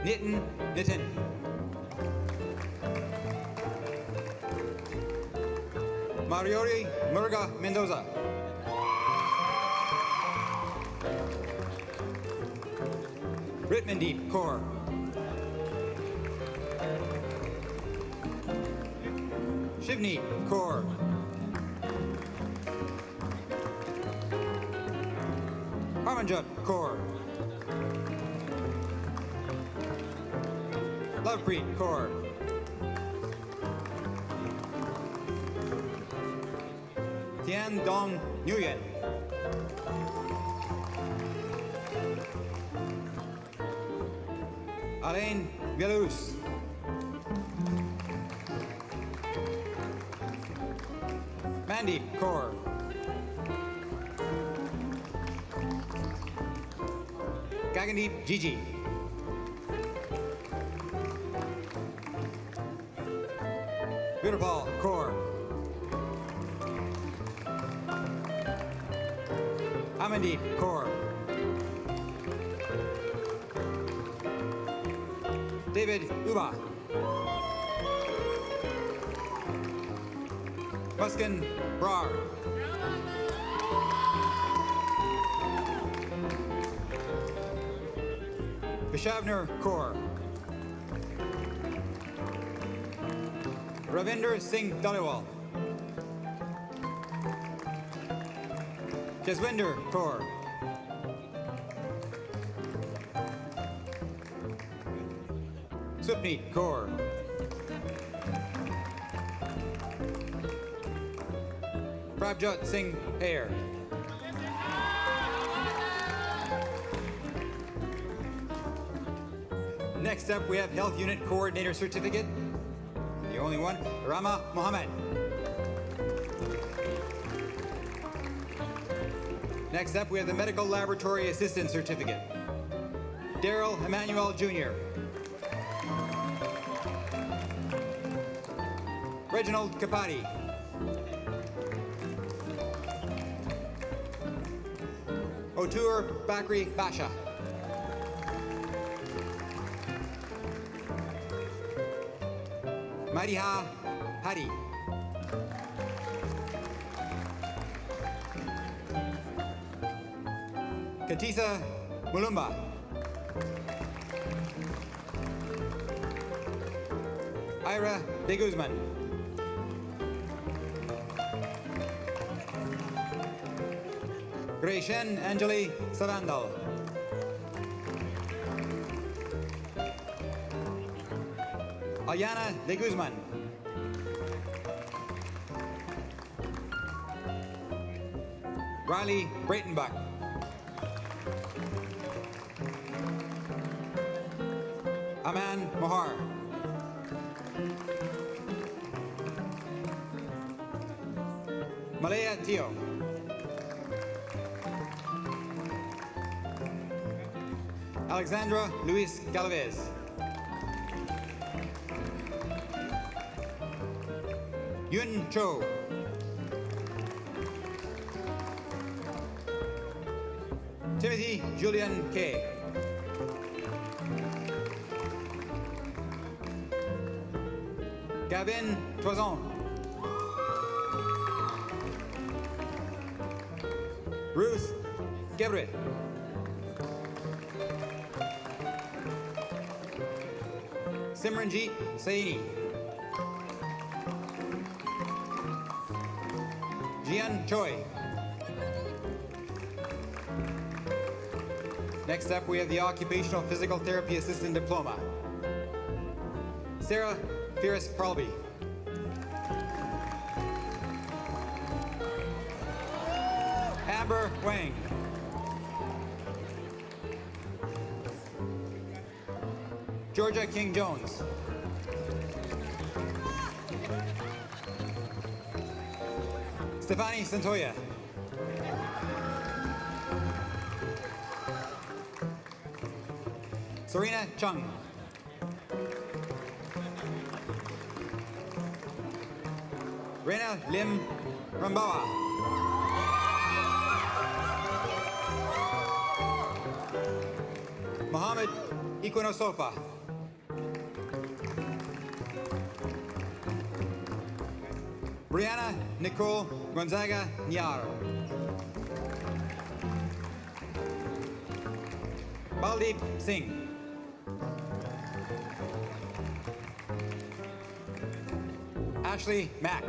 Nitin. Mariori Murga Mendoza. Ritmandeep Kaur. Shivni Kaur. Harmanjot Kaur. Lovepreet Kaur. Tian Dong Nguyen. Alain Belarus. Mandeep Kaur. Gagandeep Gigi. Virpal Kaur. Amandeep Kaur. David Uba. Muskin Brar. Vishavner Kaur. Ravinder Singh Dhaliwal. Jaswinder Kaur. Supneet Kaur. Prabjot Singh Ayer. Next up, we have Health Unit Coordinator Certificate. The only one, Rama Mohammed. Next up, we have the Medical Laboratory Assistant Certificate. Daryl Emmanuel Jr. Reginald Capati. Otur Bakri Basha. Mariha Hari. Katisa Mulumba. Ira de Guzman. Greshen Angeli Sarandal. Ayana de Guzman. Riley Breitenbach. Aman Mohar. Malaya Tio. Alexandra Luis Galvez. Yun Cho. Timothy Julian K. Gavin Toison. Ruth Gebrit. Simranjeet Saini. Jian Choi. Next up, we have the Occupational Physical Therapy Assistant Diploma. Sarah Ferris Parlby. Amber Wang. Georgia King Jones. Stefani Santoya. Serena Chung. Rena Lim Rambawa. Mohammed Equinosofa. Brianna Nicole Gonzaga Nyar. Baldeep Singh. Ashley Mack.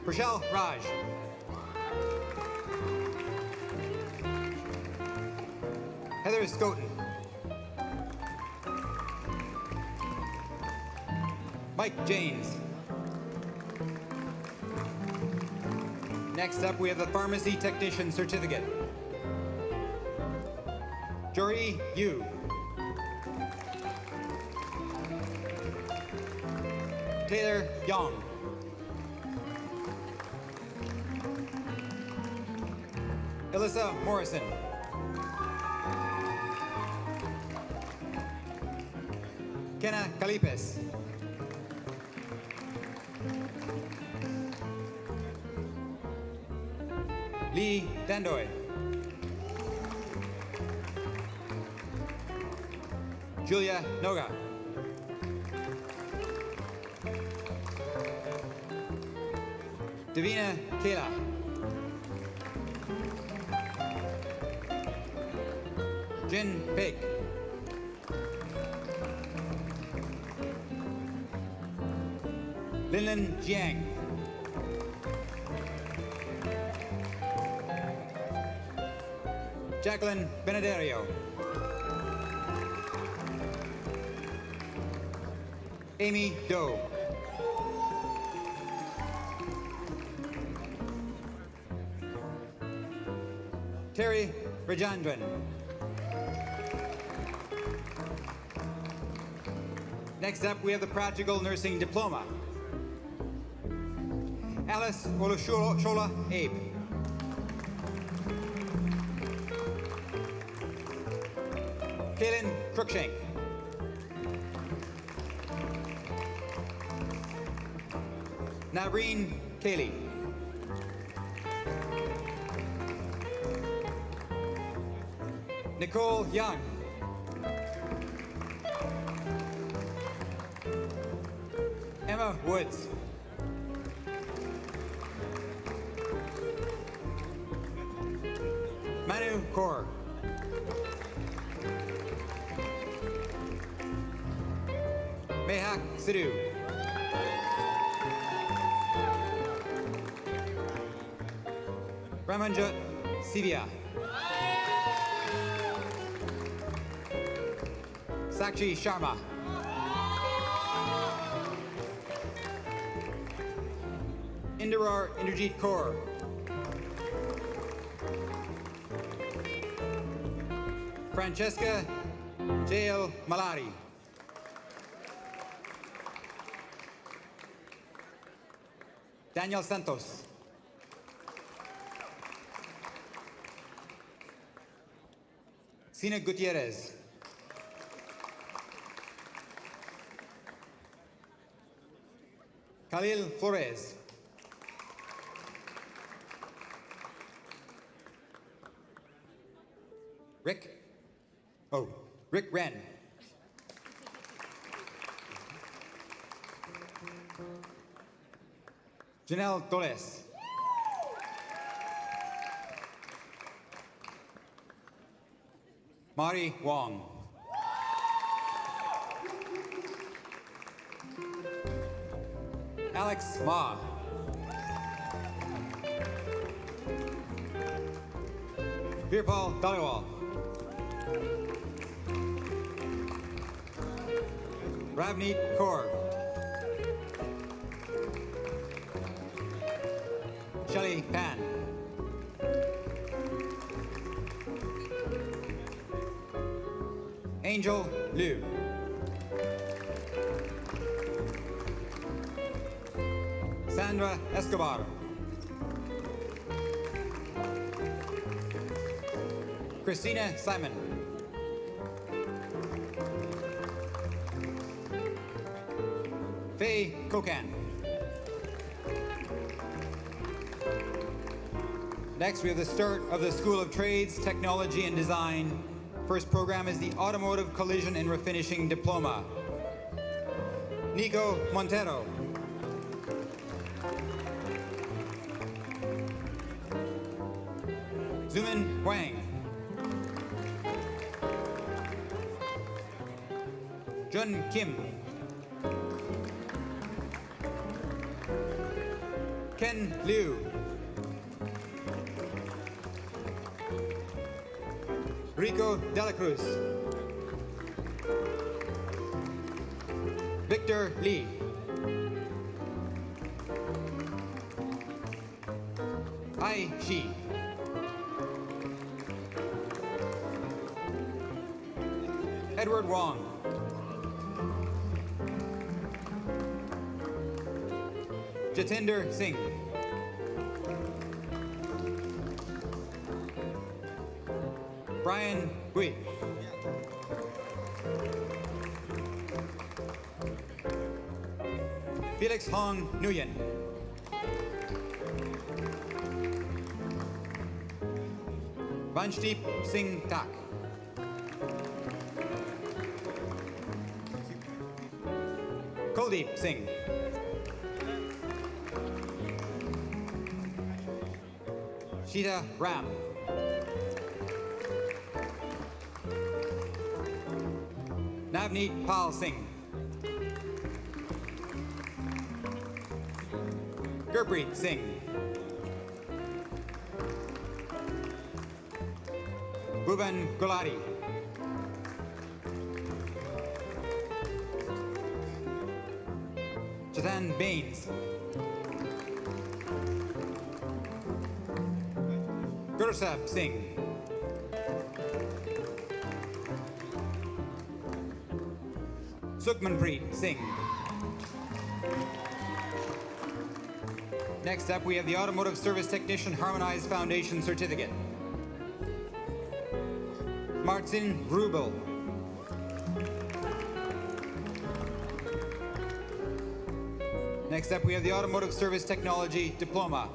Rochelle Raj. Heather Scoten. Mike James. Next up, we have the Pharmacy Technician Certificate. Jory Yu. Taylor Young. Alyssa Morrison. Kenna Kalipes. Lee Dandoy. Julia Noga. Davina Kayla. Jin Pig. Linlin Jiang. Jacqueline Benedario. Amy Doe. Terry Rajandran. Next up, we have the Practical Nursing Diploma. Alice Olushola Abe. Kaylin Cruikshank. Navreen Kaylee. Nicole Young. Emma Woods. Manu Kaur. Mehak Sidhu. Ramanjot Sivia. Sakshi Sharma. Indirar Inderjeet Kaur. Francesca J.L. Malari. Daniel Santos. Sina Gutierrez. Khalil Flores. Rick Wren. Janelle Torres. Mari Wong. Alex Ma. Virpal Dhaliwal. Ravneet Kaur. Shelly Pan. Angel Liu. Sandra Escobar. Christina Simon. Faye Kokan. Next, we have the start of the School of Trades, Technology and Design. First program is the Automotive Collision and Refinishing Diploma. Nico Montero. Zumin Wang. Jun Kim. Ken Liu. Rico Dela Cruz. Victor Lee. Ai Shi. Edward Wong. Jatinder Singh. Brian Gui. Felix Hong Nguyen. Vanshdeep Singh Tak. Kuldeep Singh. Sheeta Ram. Navneet Pal Singh. Gurpreet Singh. Bhuvan Gulati. Chetan Baines. Gursab Singh. Sukhmanpreet Singh. Next up, we have the Automotive Service Technician Harmonized Foundation Certificate. Martin Rubel. Next up, we have the Automotive Service Technology Diploma.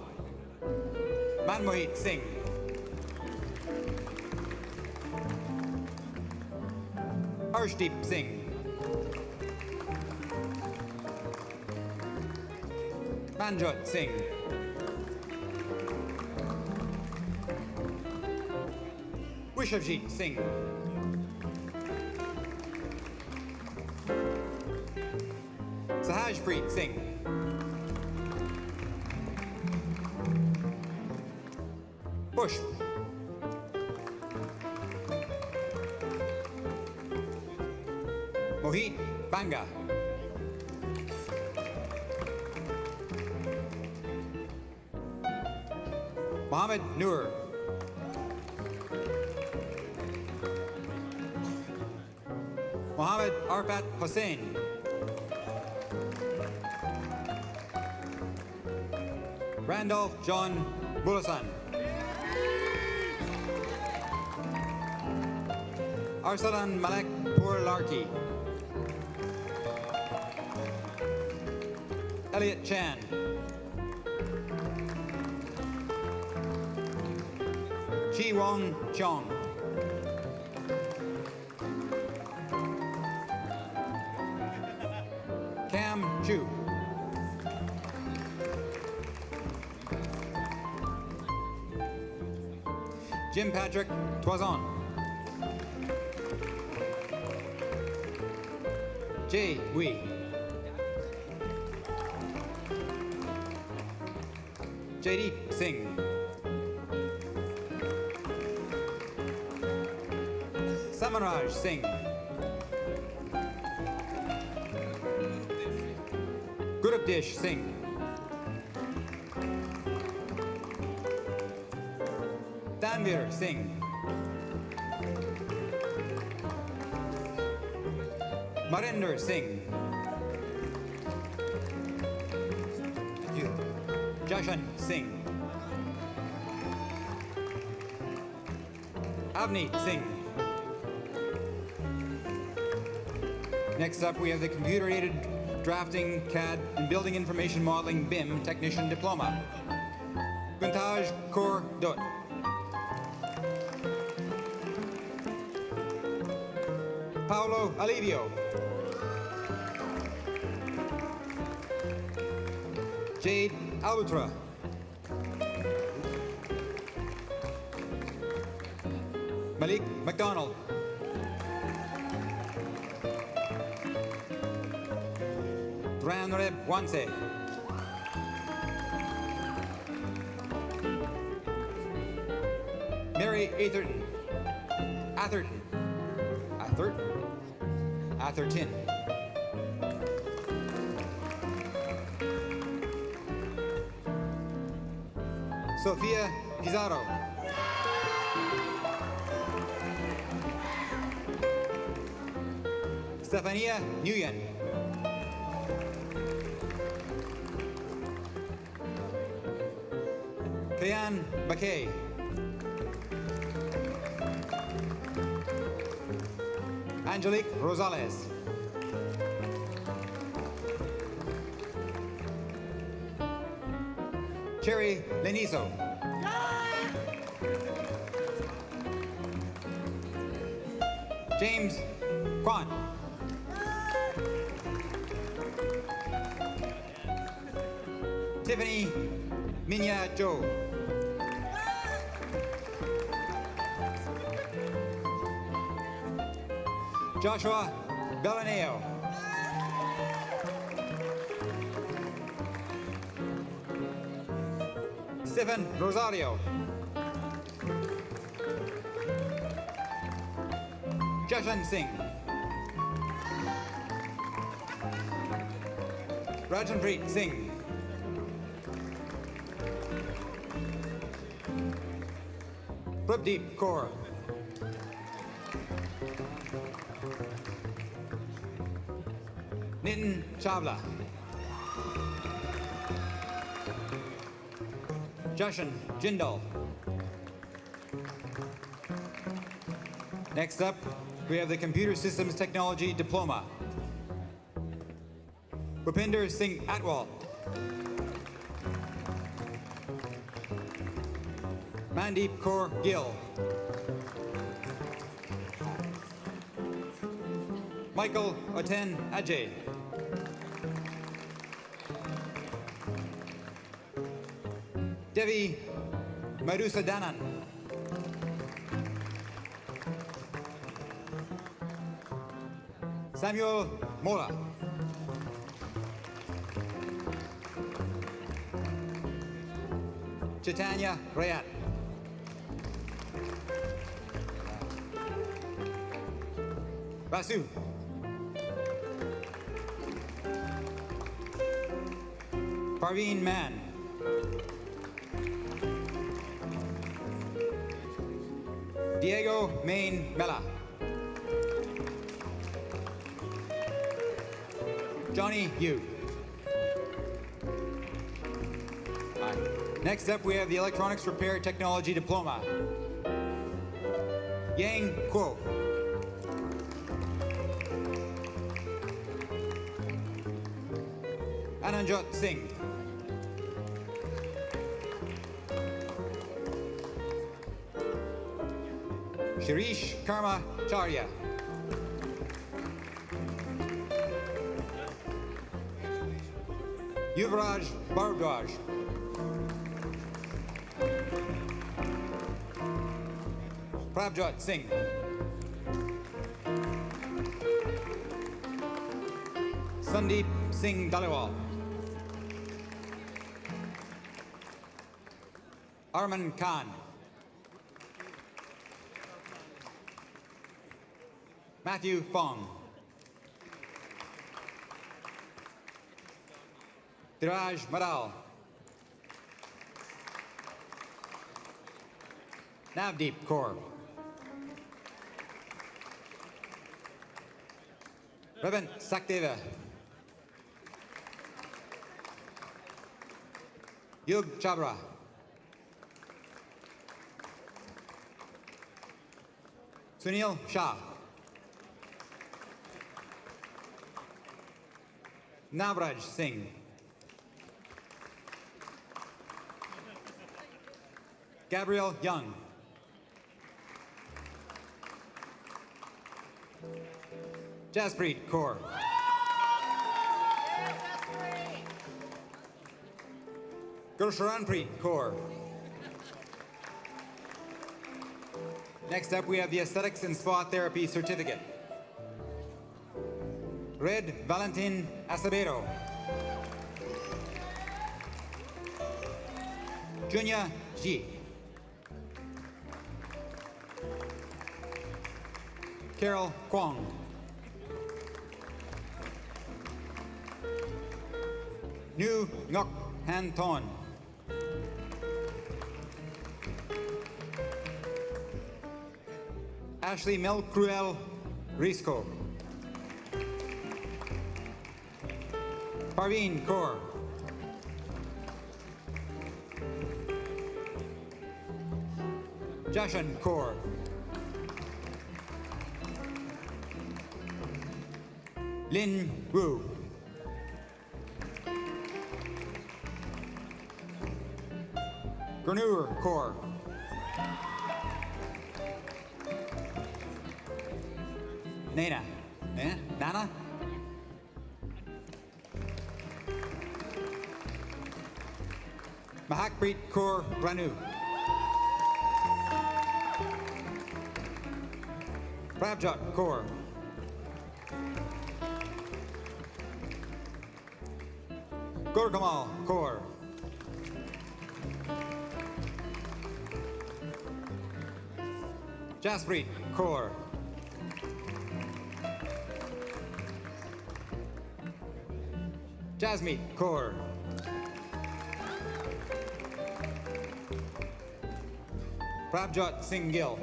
Manmohit Singh. Harshdeep Singh. Manjot Singh. Wishavjit Singh. Sahajpreet Singh. Pushp. Mohit Banga. Mohammed Noor. Mohammed Arfat Hussain. Randolph John Bulasan. Arsalan Malek Pourlarki. Elliot Chan. Chi Wong Chong. Cam Chu. Jim Patrick Toison. Jay Wee. Jaideep Singh. Samaraj Singh. Gurupdish Singh. Danvir Singh. Marinder Singh. Jashan Singh. Avneet Singh. Next up, we have the Computer-Aided Drafting, CAD, and Building Information Modeling BIM Technician Diploma. Guntaj Kaur Dutt. Paolo Alivio. Jade Alutra. Malik McDonald. Dranreb Wanse. Mary Atherton. Atherton. Atherton. Sofia Pizarro. Stefania Nguyen. Kayan Bakay. Angelique Rosales. Cherry Leniso. James Kwan. Tiffany Minya Joe. Joshua Bellaneo. Stephen Rosario. Jashan Singh. Rajanpreet Singh. Prabdeep Kaur. Nitin Chawla. Jashan Jindal. Next up, we have the Computer Systems Technology Diploma. Bhupinder Singh Atwal. Mandeep Kaur Gill. Michael Oten Ajay. Devi Marusadanan. Samuel Mola. Chaitanya Rayat. Vasu. Parveen Mann. Diego Main Mella. Johnny Yu. Hi. Next up, we have the Electronics Repair Technology Diploma. Yang Kuo. Ananjot Singh. Shirish Karma Charya. Yuvraj Bardwaj. Prabjot Singh. Sandeep Singh Daliwal. Arman Khan. Matthew Fong. Diraj Madal. Navdeep Kaur. Revant Sakdeva. Yug Chabra. Sunil Shah. Navraj Singh. Gabriel Young. Jaspreet Kaur. Gursharanpreet Kaur. Next up, we have the Aesthetics and Spa Therapy Certificate. Red Valentin Acevedo. Junya Ji. Carol Kwong. Nu Ngok Han Ton. Ashley Mel Cruel Risco. Parveen Kaur. Jashan Kaur. Lin Wu. Granur Kaur. Nana. Eh? Nana? Mahakpreet Kaur Ranu. Prabjot Kaur. Gurkamal Kaur. Jaspreet Kaur. Jasmeet Kaur. Prabjot Singh Gill.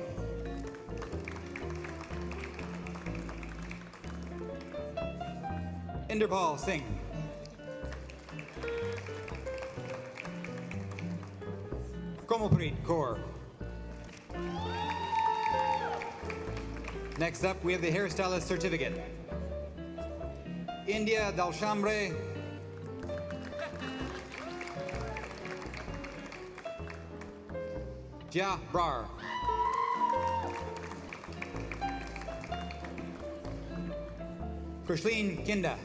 Inderpal Singh. Komalpreet Kaur. Next up, we have the Hairstylist Certificate. India Dalshambre. Jia Brar. Krishleen Kinda.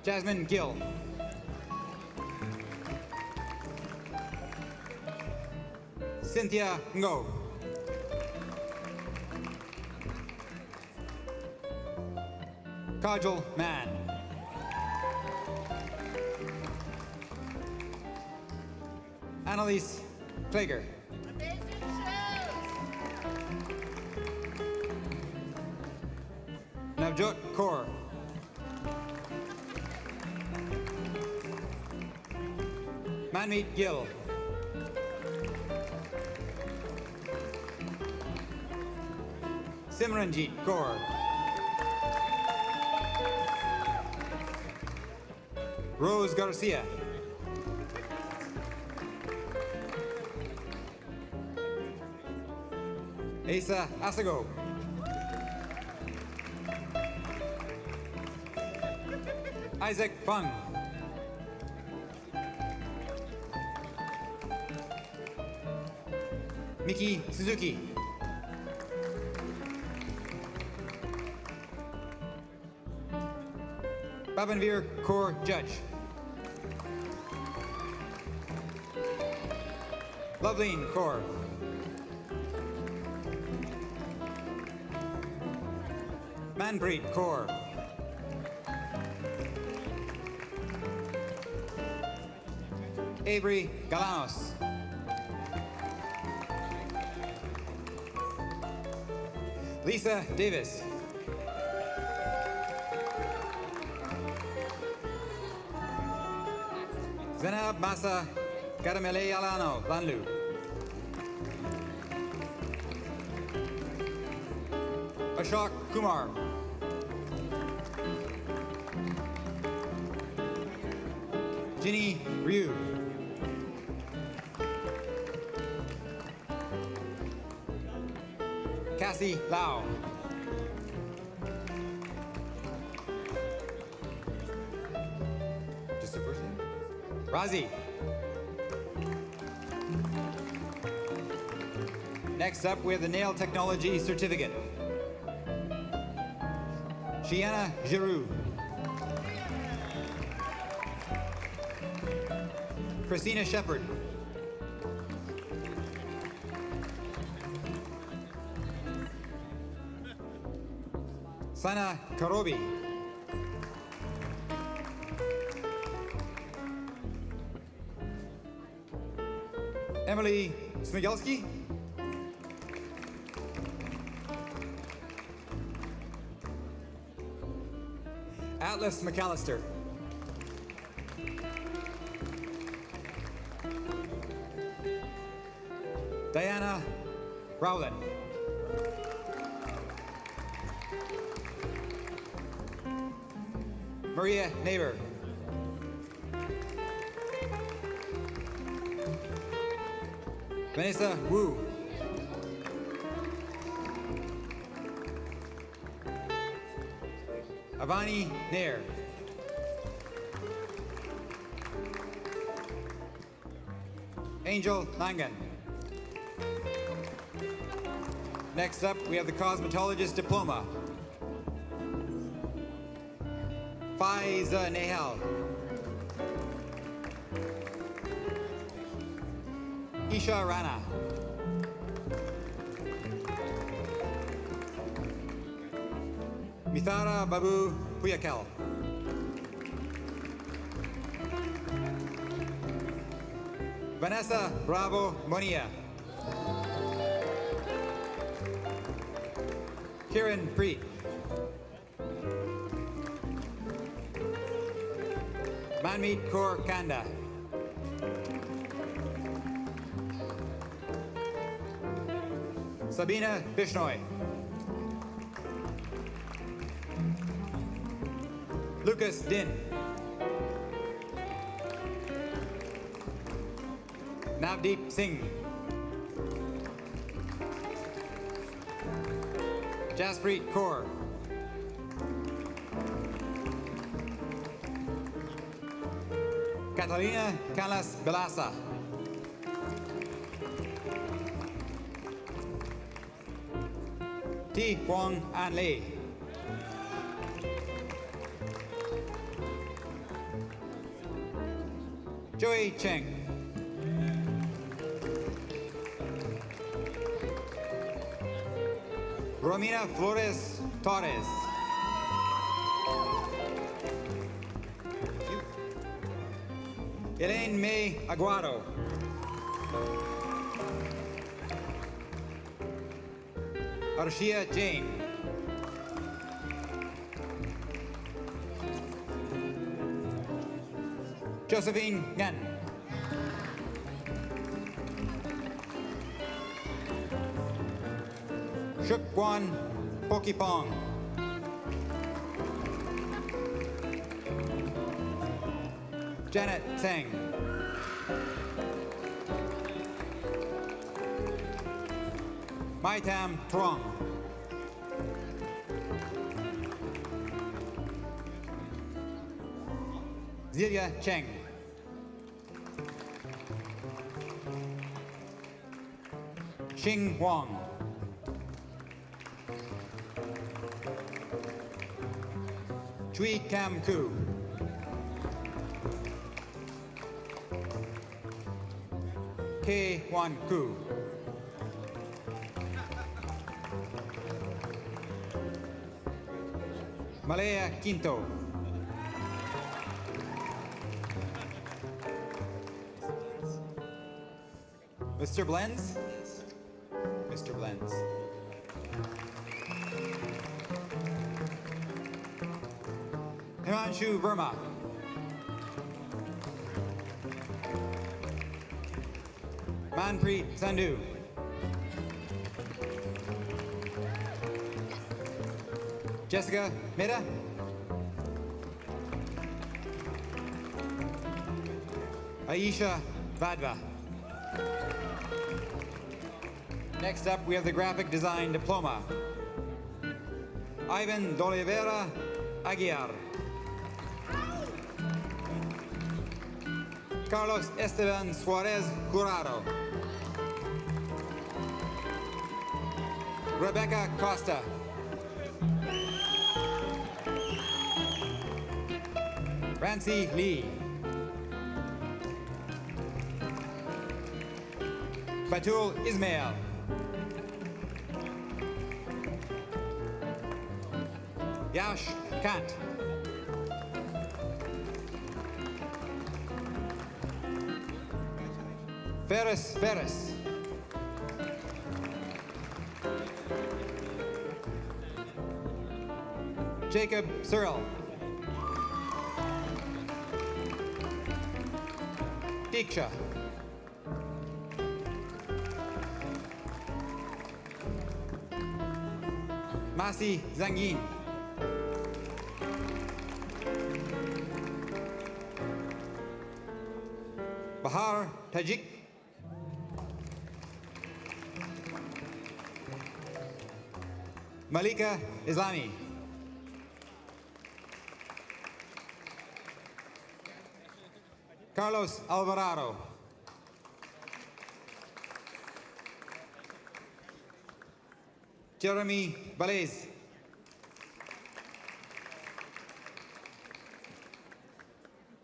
Jasmine Gill. Cynthia Ngo. Kajal Mann. Annalise Klager. Navjot Kaur. Manmeet Gill. Simranjeet Kaur. Rose Garcia. Asa Asago. Isaac Fung. Miki Suzuki. Babanveer Kaur Judge. Loveleen Kaur. Manpreet Kaur. Avery Galanos. Lisa Davis. Zainab Masa Karamele Alano, Banlu. Ashok Kumar. Ginny Ryu. Cassie Lau. Just the first name? Razi. Next up, we have the Nail Technology Certificate. Shiana Giroux. Christina Shepard. Sana Karobi. Emily Smigelski. Atlas McAllister. Diana Rowland. Maria Neighbor. Vanessa Wu. Avani Nair. Angel Langan. Next up, we have the Cosmetologist Diploma. Faiza Nehal. Isha Rana. Mithara Babu Puyakel. Vanessa Bravo Monia. Kiran Preet. Manmeet Kaur Kanda. Sabina Bishnoi. Lucas Din. Navdeep Singh. Jaspreet Kaur. Catalina Calas Belasa. Timothy Huang An Lei. Joey Cheng. Romina Flores Torres. Elaine May Aguado. Arshia Jane. Josephine Ngan. Shukwan Pokipong. Janet Tseng. Maitam Truong. Zelia Cheng. Xing Wang. Chui Kam Ku. K Wan Ku. Malaya Quinto. Mr. Blends? Mr. Blends. Himanshu Verma. Manpreet Sandhu. Jessica Mehta. Aisha Vadva. Next up, we have the Graphic Design Diploma. Ivan D'Oliveira Aguiar. Carlos Esteban Suarez Jurado. Rebecca Costa. Rancy Lee. Batul Ismail. Yash Kant. Ferris. Jacob Searle. Diksha. Masi Zangin. Bahar Tajik. Malika Islami. Carlos Alvarado. Jeremy Balez.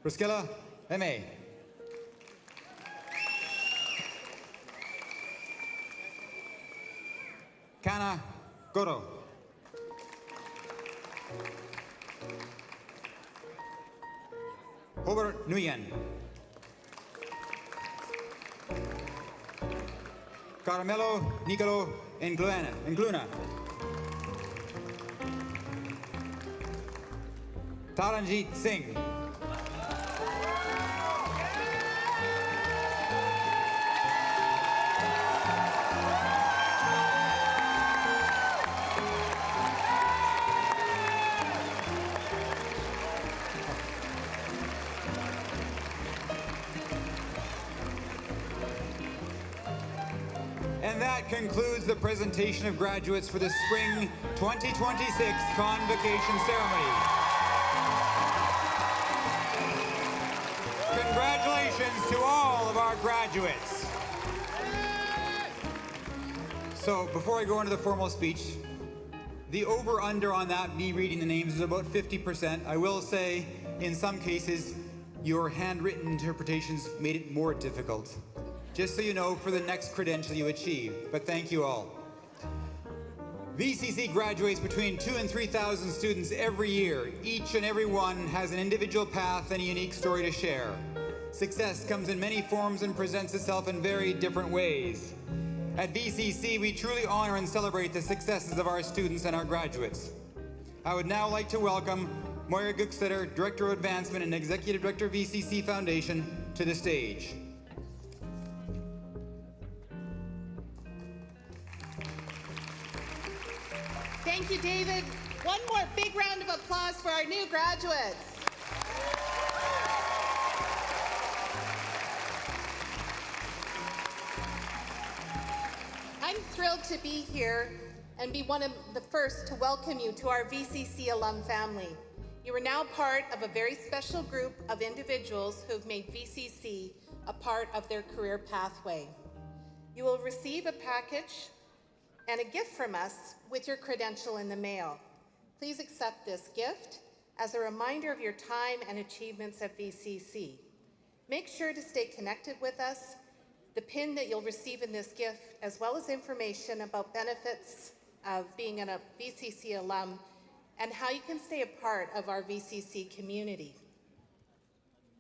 Priscilla M.A. Kana Goro. Hobart Nguyen. Carmelo Nicolo Engluna. Taranjeet Singh. And that concludes the presentation of graduates for the Spring 2026 Convocation Ceremony. Congratulations to all of our graduates. So before I go into the formal speech, The over-under on that, me reading the names, is about 50%. I will say, in some cases, your handwritten interpretations made it more difficult. Just so you know for the next credential you achieve, but thank you all. VCC graduates between 2,000 and 3,000 students every year. Each and every one has an individual path and a unique story to share. Success comes in many forms and presents itself in very different ways. At VCC, we truly honor and celebrate the successes of our students and our graduates. I would now like to welcome Moira Guxeter, Director of Advancement and Executive Director of VCC Foundation, to the stage. Thank you, David. One more big round of applause for our new graduates. I'm thrilled to be here and be one of the first to welcome you to our VCC alum family. You are now part of a very special group of individuals who have made VCC a part of their career pathway. You will receive a package and a gift from us with your credential in the mail. Please accept this gift as a reminder of your time and achievements at VCC. Make sure to stay connected with us. The pin that you'll receive in this gift, as well as information about benefits of being a VCC alum and how you can stay a part of our VCC community.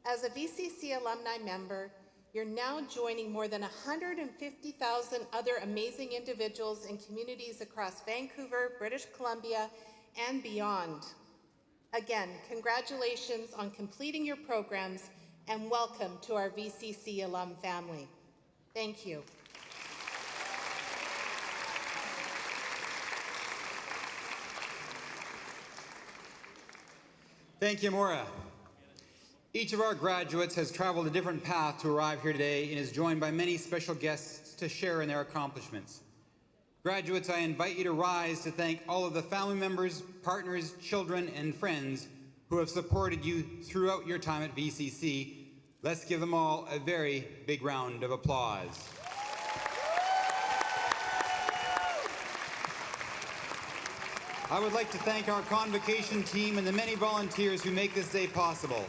As a VCC alumni member, you're now joining more than 150,000 other amazing individuals in communities across Vancouver, British Columbia, and beyond. Again, congratulations on completing your programs and welcome to our VCC alum family. Thank you. Thank you, Maura. Each of our graduates has traveled a different path to arrive here today and is joined by many special guests to share in their accomplishments. Graduates, I invite you to rise to thank all of the family members, partners, children, and friends who have supported you throughout your time at VCC. Let's give them all a very big round of applause. I would like to thank our Convocation team and the many volunteers who make this day possible.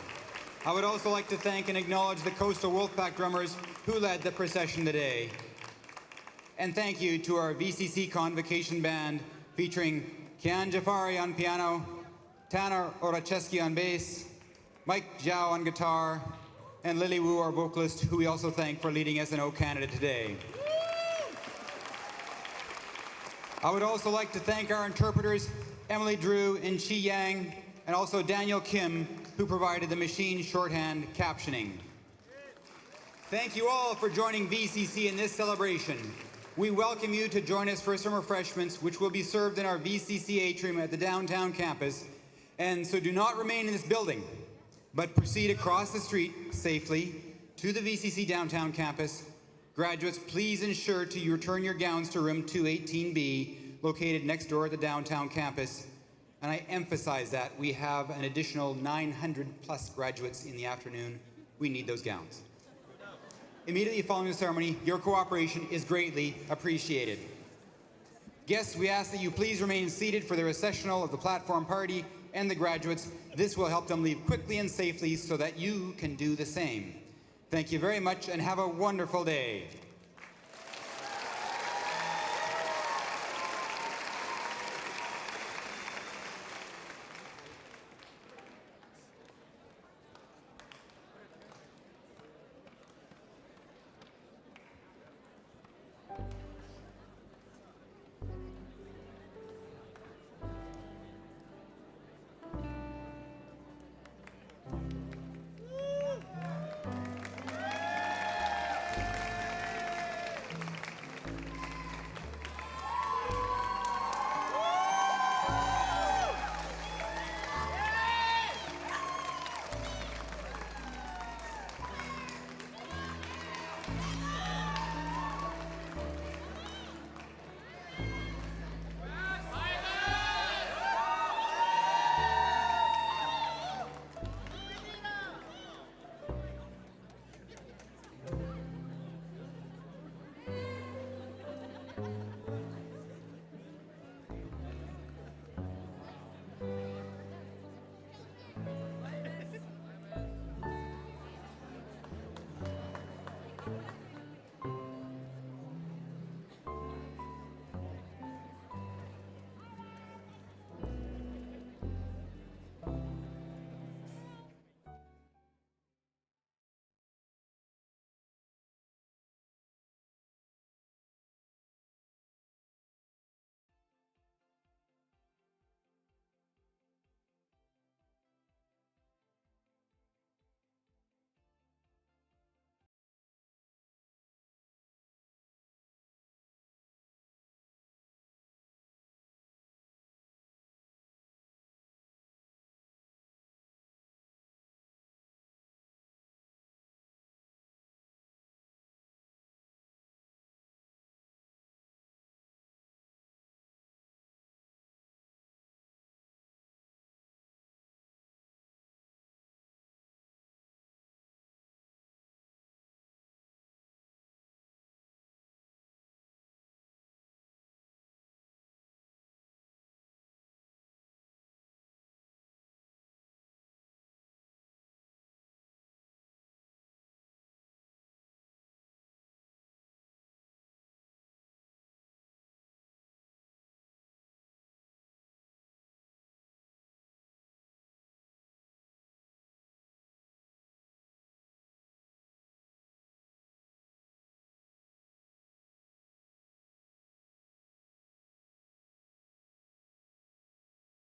I would also like to thank and acknowledge the Coastal Wolfpack drummers who led the procession today. And thank you to our VCC Convocation Band featuring Kian Jafari on piano, Tanner Oracheski on bass, Mike Zhao on guitar, and Lily Wu, our vocalist, who we also thank for leading us in O Canada today. I would also like to thank our interpreters, Emily Drew and Chi Yang, and also Daniel Kim, who provided the machine shorthand captioning. Thank you all for joining VCC in this celebration. We welcome you to join us for some refreshments, which will be served in our VCC atrium at the downtown campus. And so do not remain in this building, but proceed across the street safely to the VCC downtown campus. Graduates, please ensure to return your gowns to room 218B, located next door at the downtown campus. And I emphasize that we have an additional 900 plus graduates in the afternoon. We need those gowns. Immediately following the ceremony, your cooperation is greatly appreciated. Guests, we ask that you please remain seated for the recessional of the platform party and the graduates. This will help them leave quickly and safely so that you can do the same. Thank you very much and have a wonderful day.